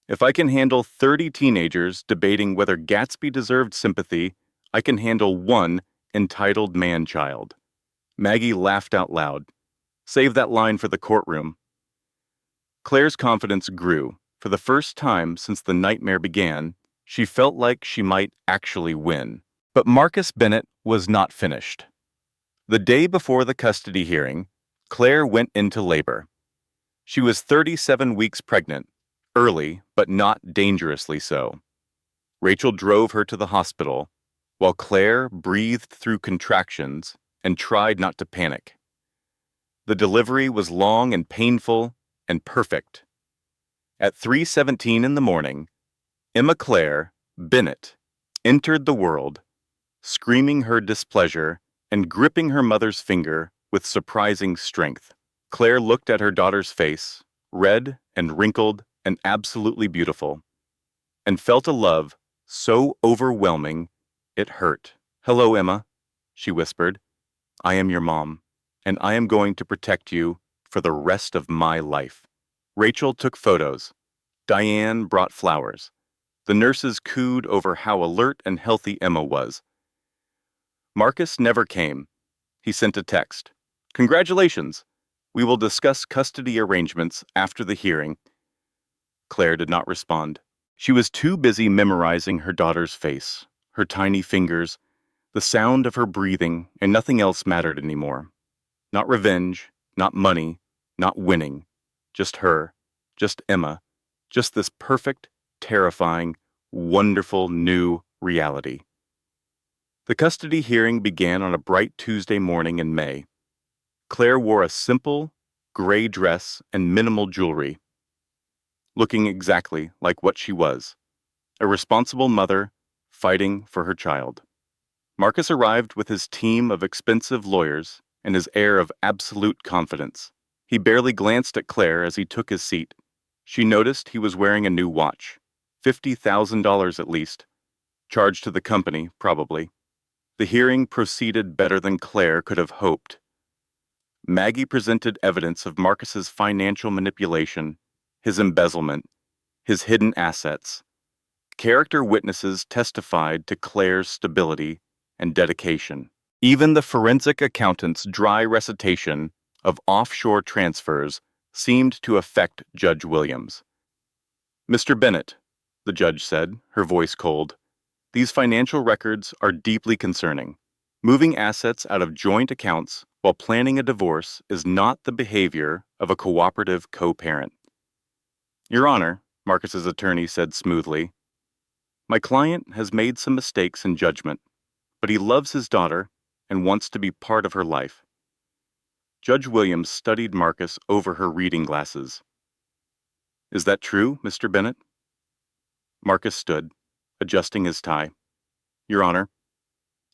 "If I can handle 30 teenagers debating whether Gatsby deserved sympathy, I can handle 1 entitled man-child." Maggie laughed out loud. "Save that line for the courtroom." Claire's confidence grew. For the first time since the nightmare began, she felt like she might actually win. But Marcus Bennett was not finished. The day before the custody hearing, Claire went into labor. She was 37 weeks pregnant, early but not dangerously so. Rachel drove her to the hospital, while Claire breathed through contractions and tried not to panic. The delivery was long and painful and perfect. At 3:17 in the morning, Emma Claire Bennett entered the world, screaming her displeasure and gripping her mother's finger with surprising strength. Claire looked at her daughter's face, red and wrinkled and absolutely beautiful, and felt a love so overwhelming it hurt. "Hello, Emma," she whispered. "I am your mom, and I am going to protect you for the rest of my life." Rachel took photos. Diane brought flowers. The nurses cooed over how alert and healthy Emma was. Marcus never came. He sent a text. "Congratulations. We will discuss custody arrangements after the hearing." Claire did not respond. She was too busy memorizing her daughter's face, her tiny fingers, the sound of her breathing, and nothing else mattered anymore. Not revenge, not money, not winning. Just her, just Emma, just this perfect, terrifying, wonderful new reality. The custody hearing began on a bright Tuesday morning in May. Claire wore a simple, gray dress and minimal jewelry, looking exactly like what she was, a responsible mother fighting for her child. Marcus arrived with his team of expensive lawyers and his air of absolute confidence. He barely glanced at Claire as he took his seat. She noticed he was wearing a new watch, $50,000 at least, charged to the company, probably. The hearing proceeded better than Claire could have hoped. Maggie presented evidence of Marcus's financial manipulation, his embezzlement, his hidden assets. Character witnesses testified to Claire's stability and dedication. Even the forensic accountant's dry recitation of offshore transfers seemed to affect Judge Williams. Mr. Bennett, the judge said, her voice cold, these financial records are deeply concerning. Moving assets out of joint accounts while planning a divorce is not the behavior of a cooperative co-parent. Your Honor, Marcus's attorney said smoothly, my client has made some mistakes in judgment, but he loves his daughter and wants to be part of her life. Judge Williams studied Marcus over her reading glasses. Is that true, Mr. Bennett? Marcus stood, adjusting his tie. Your Honor,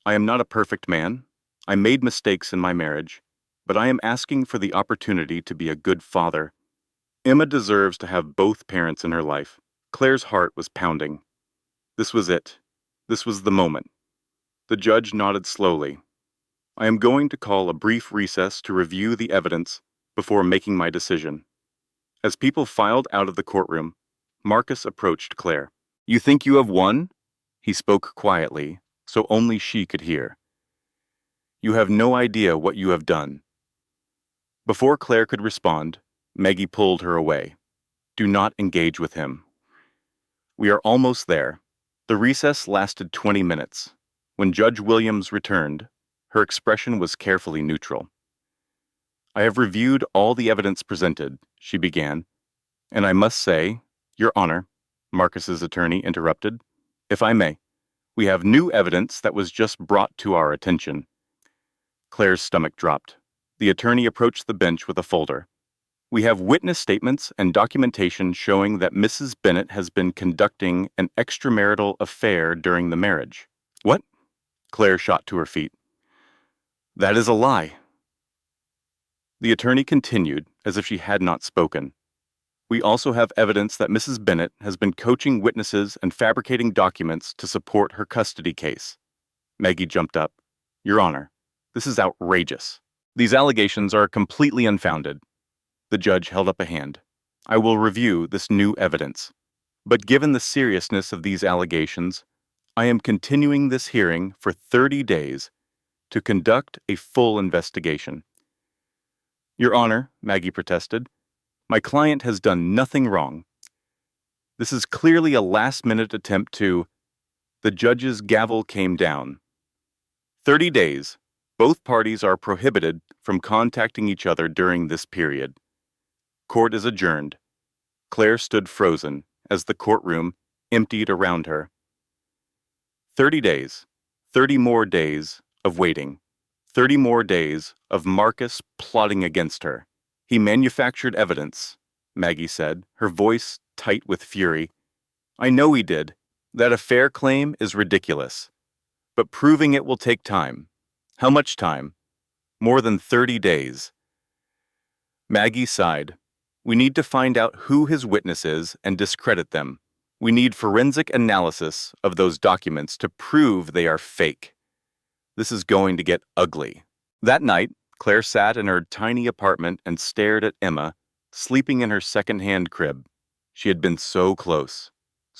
I am not a perfect man. I made mistakes in my marriage, but I am asking for the opportunity to be a good father. Emma deserves to have both parents in her life. Claire's heart was pounding. This was it. This was the moment. The judge nodded slowly. I am going to call a brief recess to review the evidence before making my decision. As people filed out of the courtroom, Marcus approached Claire. You think you have won? He spoke quietly, so only she could hear. You have no idea what you have done. Before Claire could respond, Maggie pulled her away. Do not engage with him. We are almost there. The recess lasted 20 minutes. When Judge Williams returned, her expression was carefully neutral. I have reviewed all the evidence presented, she began, and I must say, Your Honor, Marcus's attorney interrupted, if I may, we have new evidence that was just brought to our attention. Claire's stomach dropped. The attorney approached the bench with a folder. We have witness statements and documentation showing that Mrs. Bennett has been conducting an extramarital affair during the marriage. What? Claire shot to her feet. That is a lie. The attorney continued as if she had not spoken. We also have evidence that Mrs. Bennett has been coaching witnesses and fabricating documents to support her custody case. Maggie jumped up. Your Honor, this is outrageous. These allegations are completely unfounded. The judge held up a hand. I will review this new evidence. But given the seriousness of these allegations, I am continuing this hearing for 30 days to conduct a full investigation. Your Honor, Maggie protested, my client has done nothing wrong. This is clearly a last-minute attempt to... The judge's gavel came down. 30 days. Both parties are prohibited from contacting each other during this period. Court is adjourned. Claire stood frozen as the courtroom emptied around her. 30 days. 30 more days of waiting. 30 more days of Marcus plotting against her. He manufactured evidence, Maggie said, her voice tight with fury. I know he did. That affair claim is ridiculous. But proving it will take time. How much time? More than 30 days. Maggie sighed. We need to find out who his witness is and discredit them. We need forensic analysis of those documents to prove they are fake. This is going to get ugly. That night, Claire sat in her tiny apartment and stared at Emma, sleeping in her second-hand crib. She had been so close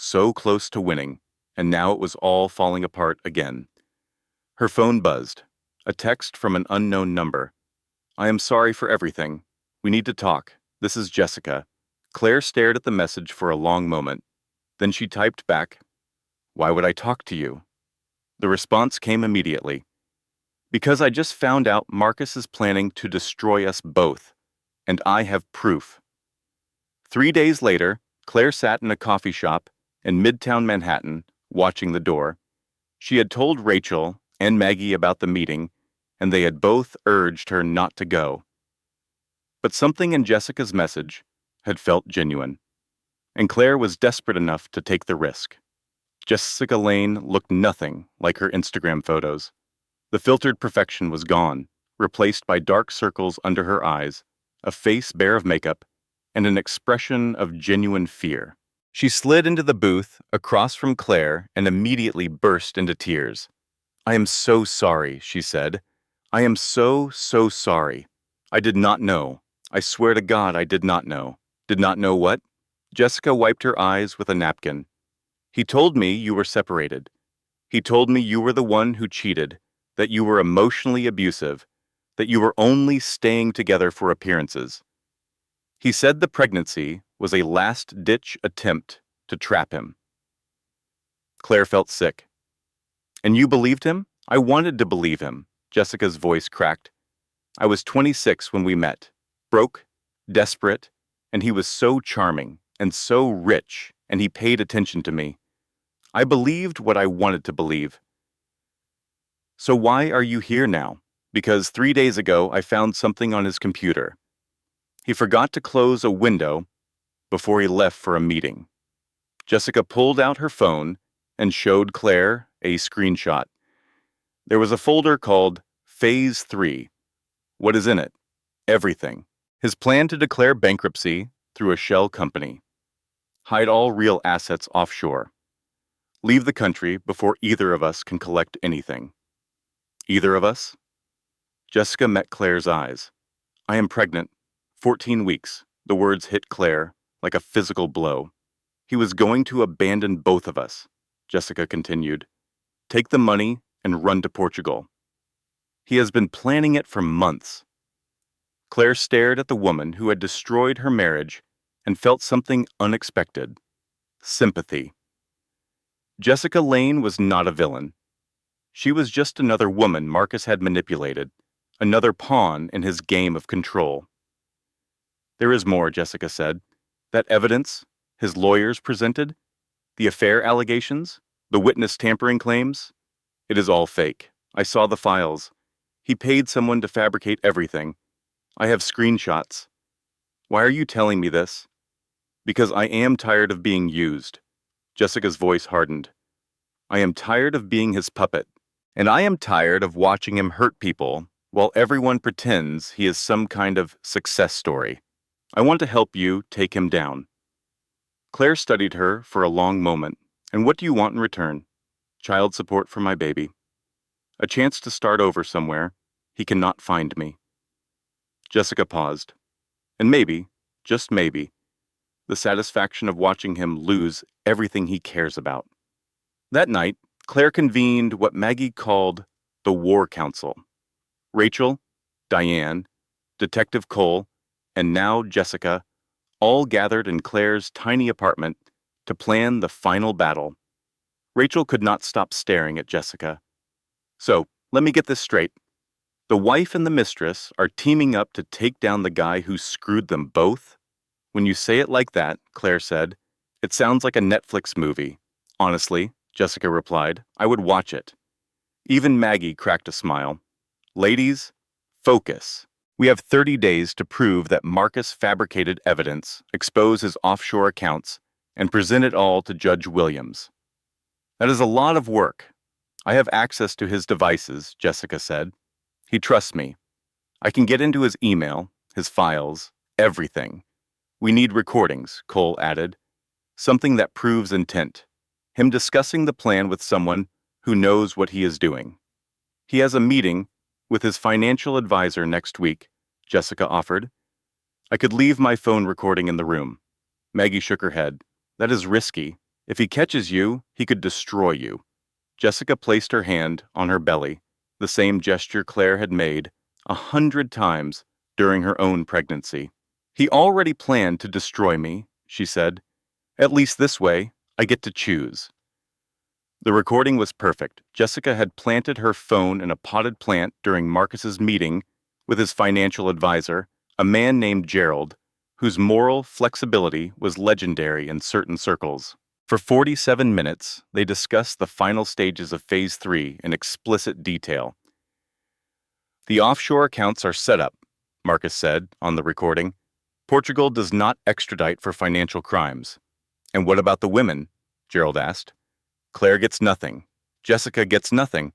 to winning, and now it was all falling apart again. Her phone buzzed. A text from an unknown number. I am sorry for everything. We need to talk. This is Jessica. Claire stared at the message for a long moment. Then she typed back, Why would I talk to you? The response came immediately. Because I just found out Marcus is planning to destroy us both, and I have proof. 3 days later, Claire sat in a coffee shop in Midtown Manhattan, watching the door. She had told Rachel and Maggie about the meeting, and they had both urged her not to go. But something in Jessica's message had felt genuine, and Claire was desperate enough to take the risk. Jessica Lane looked nothing like her Instagram photos. The filtered perfection was gone, replaced by dark circles under her eyes, a face bare of makeup, and an expression of genuine fear. She slid into the booth across from Claire and immediately burst into tears. I am so sorry, she said. I am so sorry. I did not know. I swear to God I did not know. Did not know what? Jessica wiped her eyes with a napkin. He told me you were separated. He told me you were the one who cheated, that you were emotionally abusive, that you were only staying together for appearances. He said the pregnancy was a last-ditch attempt to trap him. Claire felt sick. And you believed him? I wanted to believe him. Jessica's voice cracked. I was 26 when we met. Broke, desperate, and he was so charming and so rich, and he paid attention to me. I believed what I wanted to believe. So why are you here now? Because 3 days ago I found something on his computer. He forgot to close a window before he left for a meeting. Jessica pulled out her phone and showed Claire a screenshot. There was a folder called Phase 3. What is in it? Everything. His plan to declare bankruptcy through a shell company. Hide all real assets offshore. Leave the country before either of us can collect anything. Either of us? Jessica met Claire's eyes. I am pregnant. 14 weeks. The words hit Claire like a physical blow. He was going to abandon both of us, Jessica continued. Take the money and run to Portugal. He has been planning it for months. Claire stared at the woman who had destroyed her marriage and felt something unexpected. Sympathy. Jessica Lane was not a villain. She was just another woman Marcus had manipulated, another pawn in his game of control. There is more, Jessica said. That evidence his lawyers presented, the affair allegations, the witness tampering claims, it is all fake. I saw the files. He paid someone to fabricate everything. I have screenshots. Why are you telling me this? Because I am tired of being used. Jessica's voice hardened. I am tired of being his puppet, and I am tired of watching him hurt people while everyone pretends he is some kind of success story. I want to help you take him down. Claire studied her for a long moment. And what do you want in return? Child support for my baby. A chance to start over somewhere. He cannot find me. Jessica paused. And maybe, just maybe, the satisfaction of watching him lose everything he cares about. That night, Claire convened what Maggie called the War Council. Rachel, Diane, Detective Cole, and now Jessica all gathered in Claire's tiny apartment to plan the final battle. Rachel could not stop staring at Jessica. So, let me get this straight. The wife and the mistress are teaming up to take down the guy who screwed them both? When you say it like that, Claire said, it sounds like a Netflix movie. Honestly, Jessica replied, I would watch it. Even Maggie cracked a smile. Ladies, focus. We have 30 days to prove that Marcus fabricated evidence, expose his offshore accounts, and present it all to Judge Williams. That is a lot of work. I have access to his devices, Jessica said. He trusts me. I can get into his email, his files, everything. We need recordings, Cole added. Something that proves intent. Him discussing the plan with someone who knows what he is doing. He has a meeting with his financial advisor next week, Jessica offered. I could leave my phone recording in the room. Maggie shook her head. That is risky. If he catches you, he could destroy you. Jessica placed her hand on her belly, the same gesture Claire had made 100 times during her own pregnancy. He already planned to destroy me, she said. At least this way, I get to choose. The recording was perfect. Jessica had planted her phone in a potted plant during Marcus's meeting with his financial advisor, a man named Gerald, whose moral flexibility was legendary in certain circles. For 47 minutes, they discussed the final stages of Phase 3 in explicit detail. The offshore accounts are set up, Marcus said on the recording. Portugal does not extradite for financial crimes. And what about the women? Gerald asked. Claire gets nothing. Jessica gets nothing.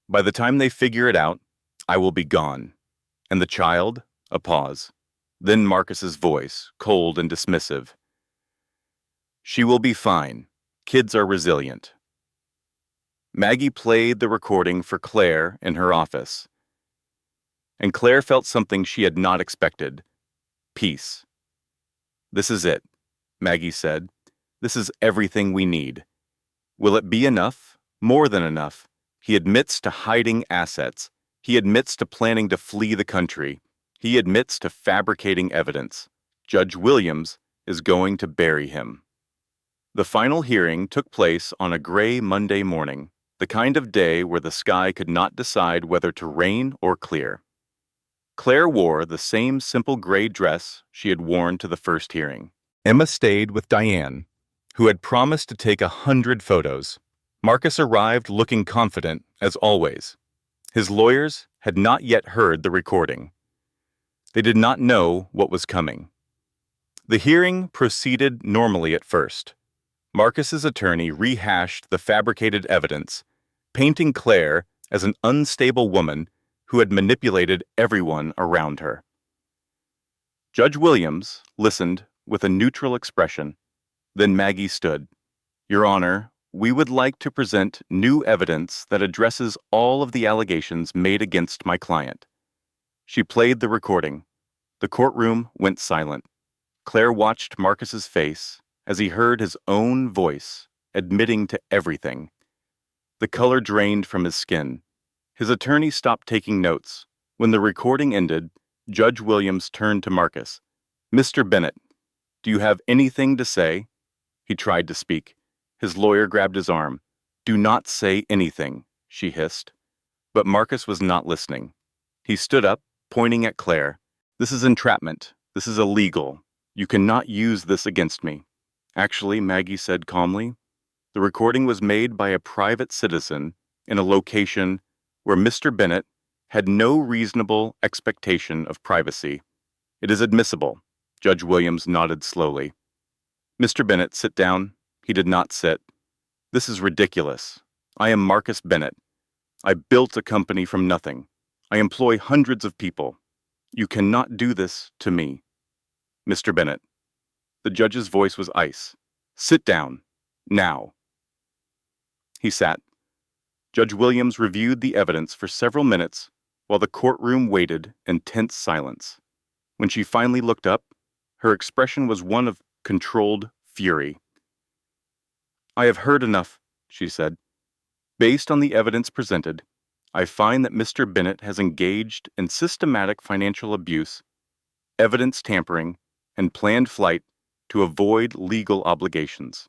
By the time they figure it out, I will be gone. And the child? A pause. Then Marcus's voice, cold and dismissive. She will be fine. Kids are resilient. Maggie played the recording for Claire in her office. And Claire felt something she had not expected. Peace. This is it, Maggie said. This is everything we need. Will it be enough? More than enough. He admits to hiding assets. He admits to planning to flee the country. He admits to fabricating evidence. Judge Williams is going to bury him. The final hearing took place on a gray Monday morning, the kind of day where the sky could not decide whether to rain or clear. Claire wore the same simple gray dress she had worn to the first hearing. Emma stayed with Diane, who had promised to take 100 photos. Marcus arrived looking confident, as always. His lawyers had not yet heard the recording. They did not know what was coming. The hearing proceeded normally at first. Marcus's attorney rehashed the fabricated evidence, painting Claire as an unstable woman who had manipulated everyone around her. Judge Williams listened with a neutral expression. Then Maggie stood. "Your Honor, we would like to present new evidence that addresses all of the allegations made against my client." She played the recording. The courtroom went silent. Claire watched Marcus's face as he heard his own voice admitting to everything. The color drained from his skin. His attorney stopped taking notes. When the recording ended, Judge Williams turned to Marcus. "Mr. Bennett, do you have anything to say?" He tried to speak. His lawyer grabbed his arm. "Do not say anything," she hissed. But Marcus was not listening. He stood up, pointing at Claire. "This is entrapment. This is illegal. You cannot use this against me." "Actually," Maggie said calmly, "the recording was made by a private citizen in a location where Mr. Bennett had no reasonable expectation of privacy. It is admissible." Judge Williams nodded slowly. "Mr. Bennett, sit down." He did not sit. "This is ridiculous. I am Marcus Bennett. I built a company from nothing. I employ hundreds of people. You cannot do this to me." "Mr. Bennett." The judge's voice was ice. "Sit down. Now." He sat. Judge Williams reviewed the evidence for several minutes while the courtroom waited in tense silence. When she finally looked up, her expression was one of controlled fury. "I have heard enough," she said. "Based on the evidence presented, I find that Mr. Bennett has engaged in systematic financial abuse, evidence tampering, and planned flight to avoid legal obligations.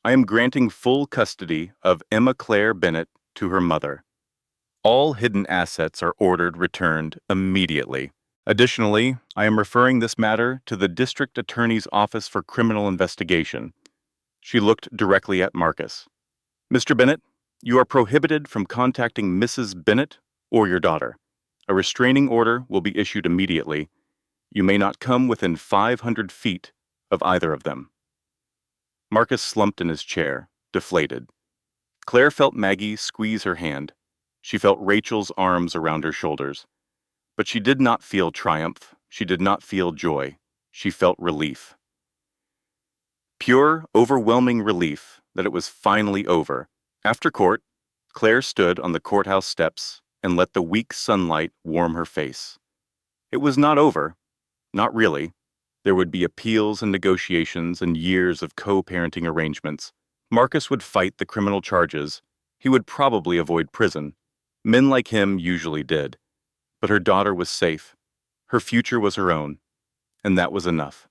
I am granting full custody of Emma Claire Bennett to her mother. All hidden assets are ordered returned immediately. Additionally, I am referring this matter to the District Attorney's Office for Criminal Investigation." She looked directly at Marcus. "Mr. Bennett, you are prohibited from contacting Mrs. Bennett or your daughter. A restraining order will be issued immediately. You may not come within 500 feet of either of them." Marcus slumped in his chair, deflated. Claire felt Maggie squeeze her hand. She felt Rachel's arms around her shoulders. But she did not feel triumph. She did not feel joy. She felt relief. Pure, overwhelming relief that it was finally over. After court, Claire stood on the courthouse steps and let the weak sunlight warm her face. It was not over. Not really. There would be appeals and negotiations and years of co-parenting arrangements. Marcus would fight the criminal charges. He would probably avoid prison. Men like him usually did. But her daughter was safe. Her future was her own. And that was enough.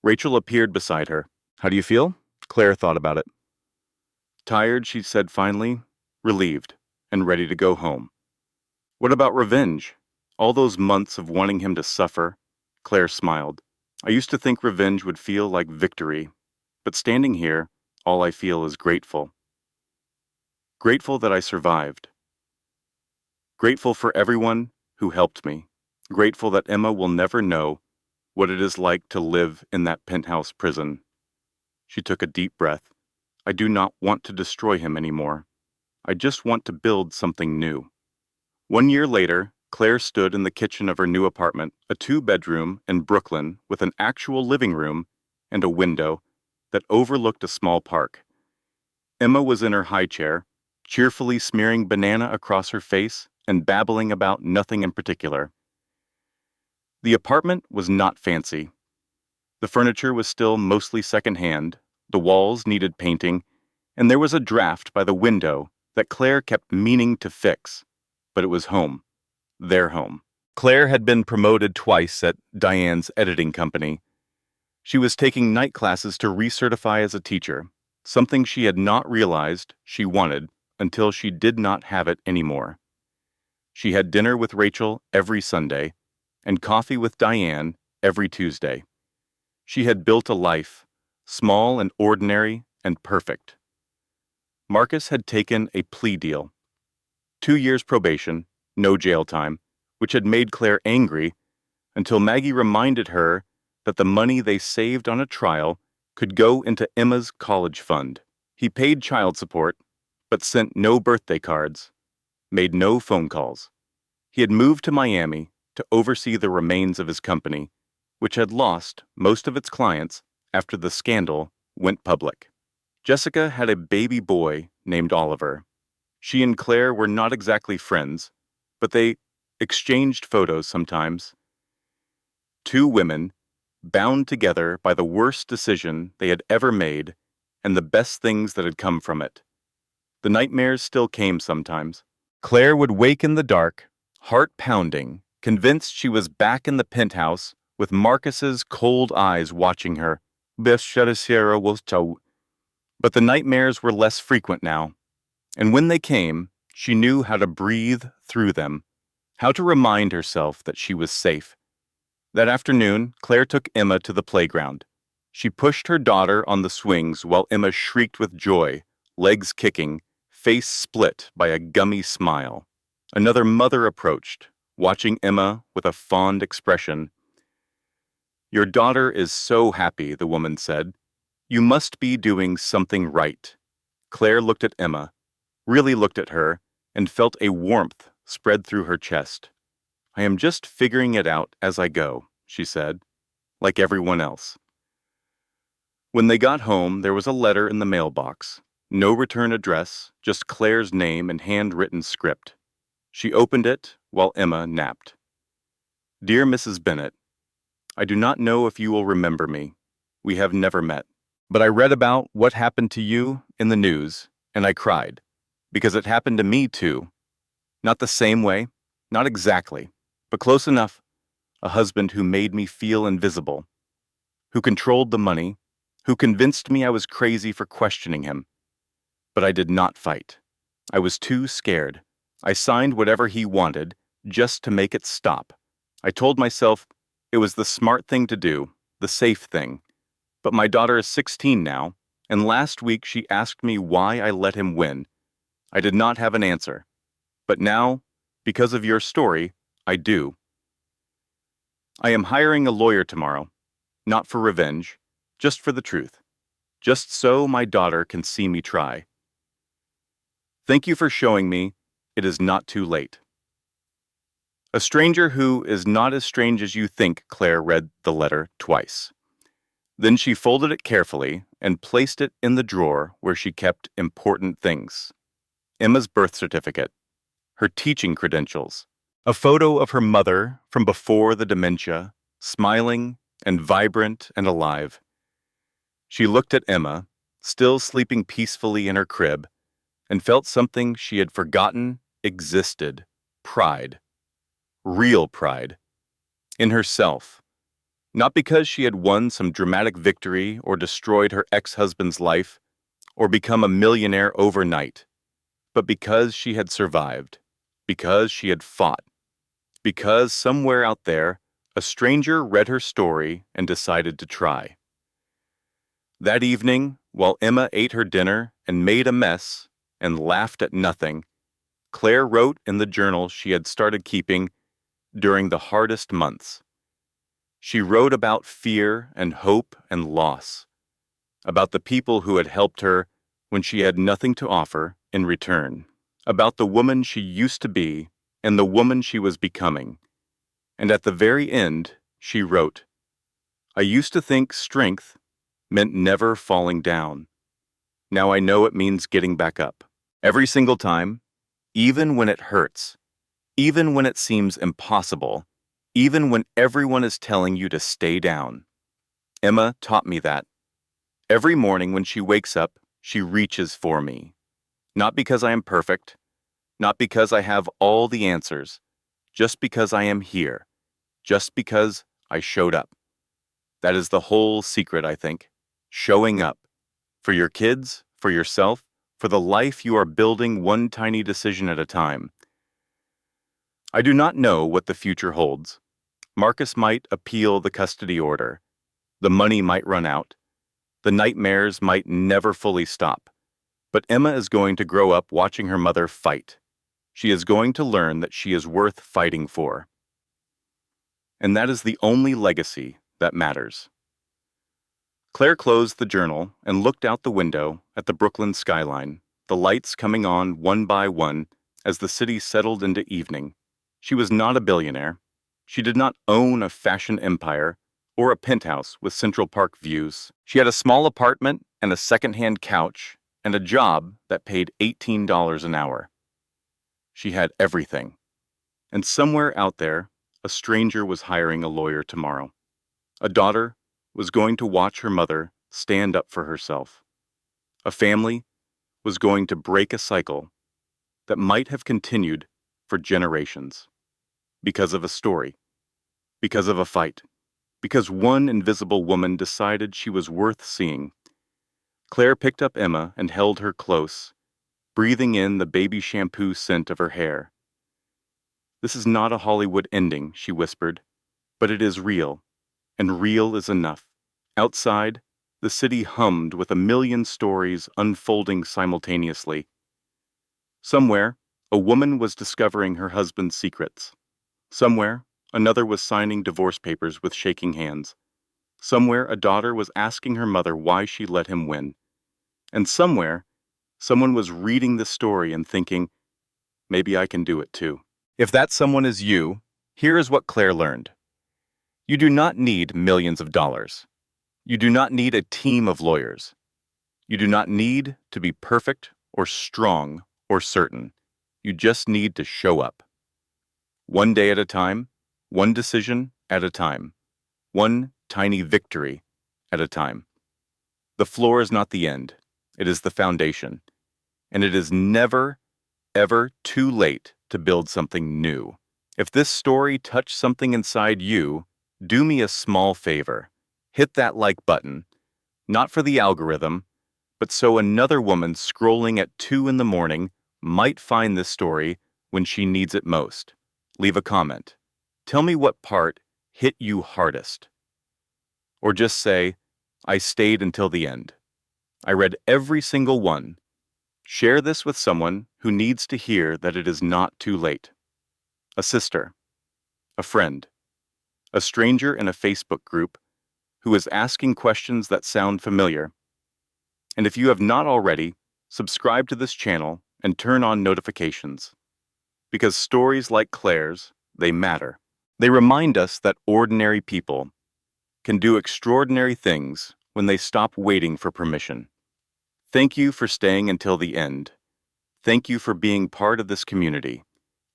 Rachel appeared beside her. "How do you feel?" Claire thought about it. "Tired," she said finally, relieved, and ready to go home. "What about revenge? All those months of wanting him to suffer?" Claire smiled. "I used to think revenge would feel like victory, but standing here, all I feel is grateful. Grateful that I survived. Grateful for everyone who helped me. Grateful that Emma will never know what it is like to live in that penthouse prison." She took a deep breath. "I do not want to destroy him anymore. I just want to build something new." 1 year later, Claire stood in the kitchen of her new apartment, a 2-bedroom in Brooklyn with an actual living room and a window that overlooked a small park. Emma was in her high chair, cheerfully smearing banana across her face and babbling about nothing in particular. The apartment was not fancy. The furniture was still mostly secondhand, the walls needed painting, and there was a draft by the window that Claire kept meaning to fix. But it was home. Their home. Claire had been promoted twice at Diane's editing company. She was taking night classes to recertify as a teacher, something she had not realized she wanted until she did not have it anymore. She had dinner with Rachel every Sunday and coffee with Diane every Tuesday. She had built a life, small and ordinary and perfect. Marcus had taken a plea deal. 2 years probation, no jail time, which had made Claire angry until Maggie reminded her that the money they saved on a trial could go into Emma's college fund. He paid child support, but sent no birthday cards, made no phone calls. He had moved to Miami to oversee the remains of his company, which had lost most of its clients after the scandal went public. Jessica had a baby boy named Oliver. She and Claire were not exactly friends, but they exchanged photos sometimes. Two women, bound together by the worst decision they had ever made and the best things that had come from it. The nightmares still came sometimes. Claire would wake in the dark, heart pounding, convinced she was back in the penthouse with Marcus's cold eyes watching her. But the nightmares were less frequent now, and when they came, she knew how to breathe through them, how to remind herself that she was safe. That afternoon, Claire took Emma to the playground. She pushed her daughter on the swings while Emma shrieked with joy, legs kicking, face split by a gummy smile. Another mother approached, watching Emma with a fond expression. "Your daughter is so happy," the woman said. "You must be doing something right." Claire looked at Emma, really looked at her, and felt a warmth spread through her chest. "I am just figuring it out as I go," she said, "like everyone else." When they got home, there was a letter in the mailbox. No return address, just Claire's name and handwritten script. She opened it while Emma napped. "Dear Mrs. Bennet, I do not know if you will remember me. We have never met. But I read about what happened to you in the news, and I cried. Because it happened to me too. Not the same way, not exactly, but close enough. A husband who made me feel invisible, who controlled the money, who convinced me I was crazy for questioning him. But I did not fight. I was too scared. I signed whatever he wanted just to make it stop. I told myself it was the smart thing to do, the safe thing. But my daughter is 16 now, and last week she asked me why I let him win. I did not have an answer. But now, because of your story, I do. I am hiring a lawyer tomorrow, not for revenge, just for the truth, just so my daughter can see me try. Thank you for showing me it is not too late." A stranger who is not as strange as you think, Claire read the letter twice. Then she folded it carefully and placed it in the drawer where she kept important things. Emma's birth certificate, her teaching credentials, a photo of her mother from before the dementia, smiling and vibrant and alive. She looked at Emma, still sleeping peacefully in her crib, and felt something she had forgotten existed: pride. Real pride. In herself. Not because she had won some dramatic victory or destroyed her ex-husband's life or become a millionaire overnight, but because she had survived, because she had fought, because somewhere out there, a stranger read her story and decided to try. That evening, while Emma ate her dinner and made a mess and laughed at nothing, Claire wrote in the journal she had started keeping during the hardest months. She wrote about fear and hope and loss, about the people who had helped her when she had nothing to offer in return, about the woman she used to be and the woman she was becoming. And at the very end, she wrote, "I used to think strength meant never falling down. Now I know it means getting back up. Every single time, even when it hurts, even when it seems impossible, even when everyone is telling you to stay down." Emma taught me that. Every morning when she wakes up, she reaches for me. Not because I am perfect, not because I have all the answers, just because I am here, just because I showed up. That is the whole secret, I think. Showing up. For your kids, for yourself, for the life you are building one tiny decision at a time. I do not know what the future holds. Marcus might appeal the custody order. The money might run out. The nightmares might never fully stop. But Emma is going to grow up watching her mother fight. She is going to learn that she is worth fighting for. And that is the only legacy that matters. Claire closed the journal and looked out the window at the Brooklyn skyline, the lights coming on one by one as the city settled into evening. She was not a billionaire. She did not own a fashion empire or a penthouse with Central Park views. She had a small apartment and a second-hand couch and a job that paid $18 an hour. She had everything. And somewhere out there, a stranger was hiring a lawyer tomorrow. A daughter was going to watch her mother stand up for herself. A family was going to break a cycle that might have continued for generations. Because of a story. Because of a fight. Because one invisible woman decided she was worth seeing. Claire picked up Emma and held her close, breathing in the baby shampoo scent of her hair. "This is not a Hollywood ending," she whispered, "but it is real, and real is enough." Outside, the city hummed with a million stories unfolding simultaneously. Somewhere, a woman was discovering her husband's secrets. Somewhere, another was signing divorce papers with shaking hands. Somewhere, a daughter was asking her mother why she let him win. And somewhere, someone was reading the story and thinking, maybe I can do it too. If that someone is you, here is what Claire learned. You do not need millions of dollars. You do not need a team of lawyers. You do not need to be perfect or strong or certain. You just need to show up. One day at a time, one decision at a time, one tiny victory at a time. The floor is not the end. It is the foundation. And it is never, ever too late to build something new. If this story touched something inside you, do me a small favor. Hit that like button. Not for the algorithm, but so another woman scrolling at 2 in the morning might find this story when she needs it most. Leave a comment. Tell me what part hit you hardest. Or just say, I stayed until the end. I read every single one. Share this with someone who needs to hear that it is not too late. A sister, a friend, a stranger in a Facebook group who is asking questions that sound familiar. And if you have not already, subscribe to this channel and turn on notifications. Because stories like Claire's, they matter. They remind us that ordinary people can do extraordinary things when they stop waiting for permission. Thank you for staying until the end. Thank you for being part of this community.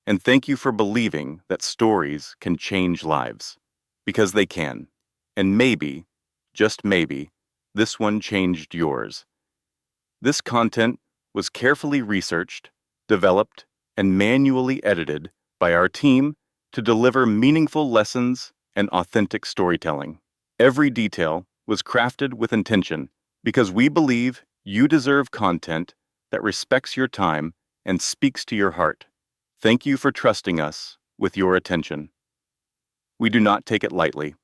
And thank you for believing that stories can change lives. Because they can. And maybe, just maybe, this one changed yours. This content was carefully researched, developed, and manually edited by our team to deliver meaningful lessons and authentic storytelling. Every detail was crafted with intention because we believe you deserve content that respects your time and speaks to your heart. Thank you for trusting us with your attention. We do not take it lightly.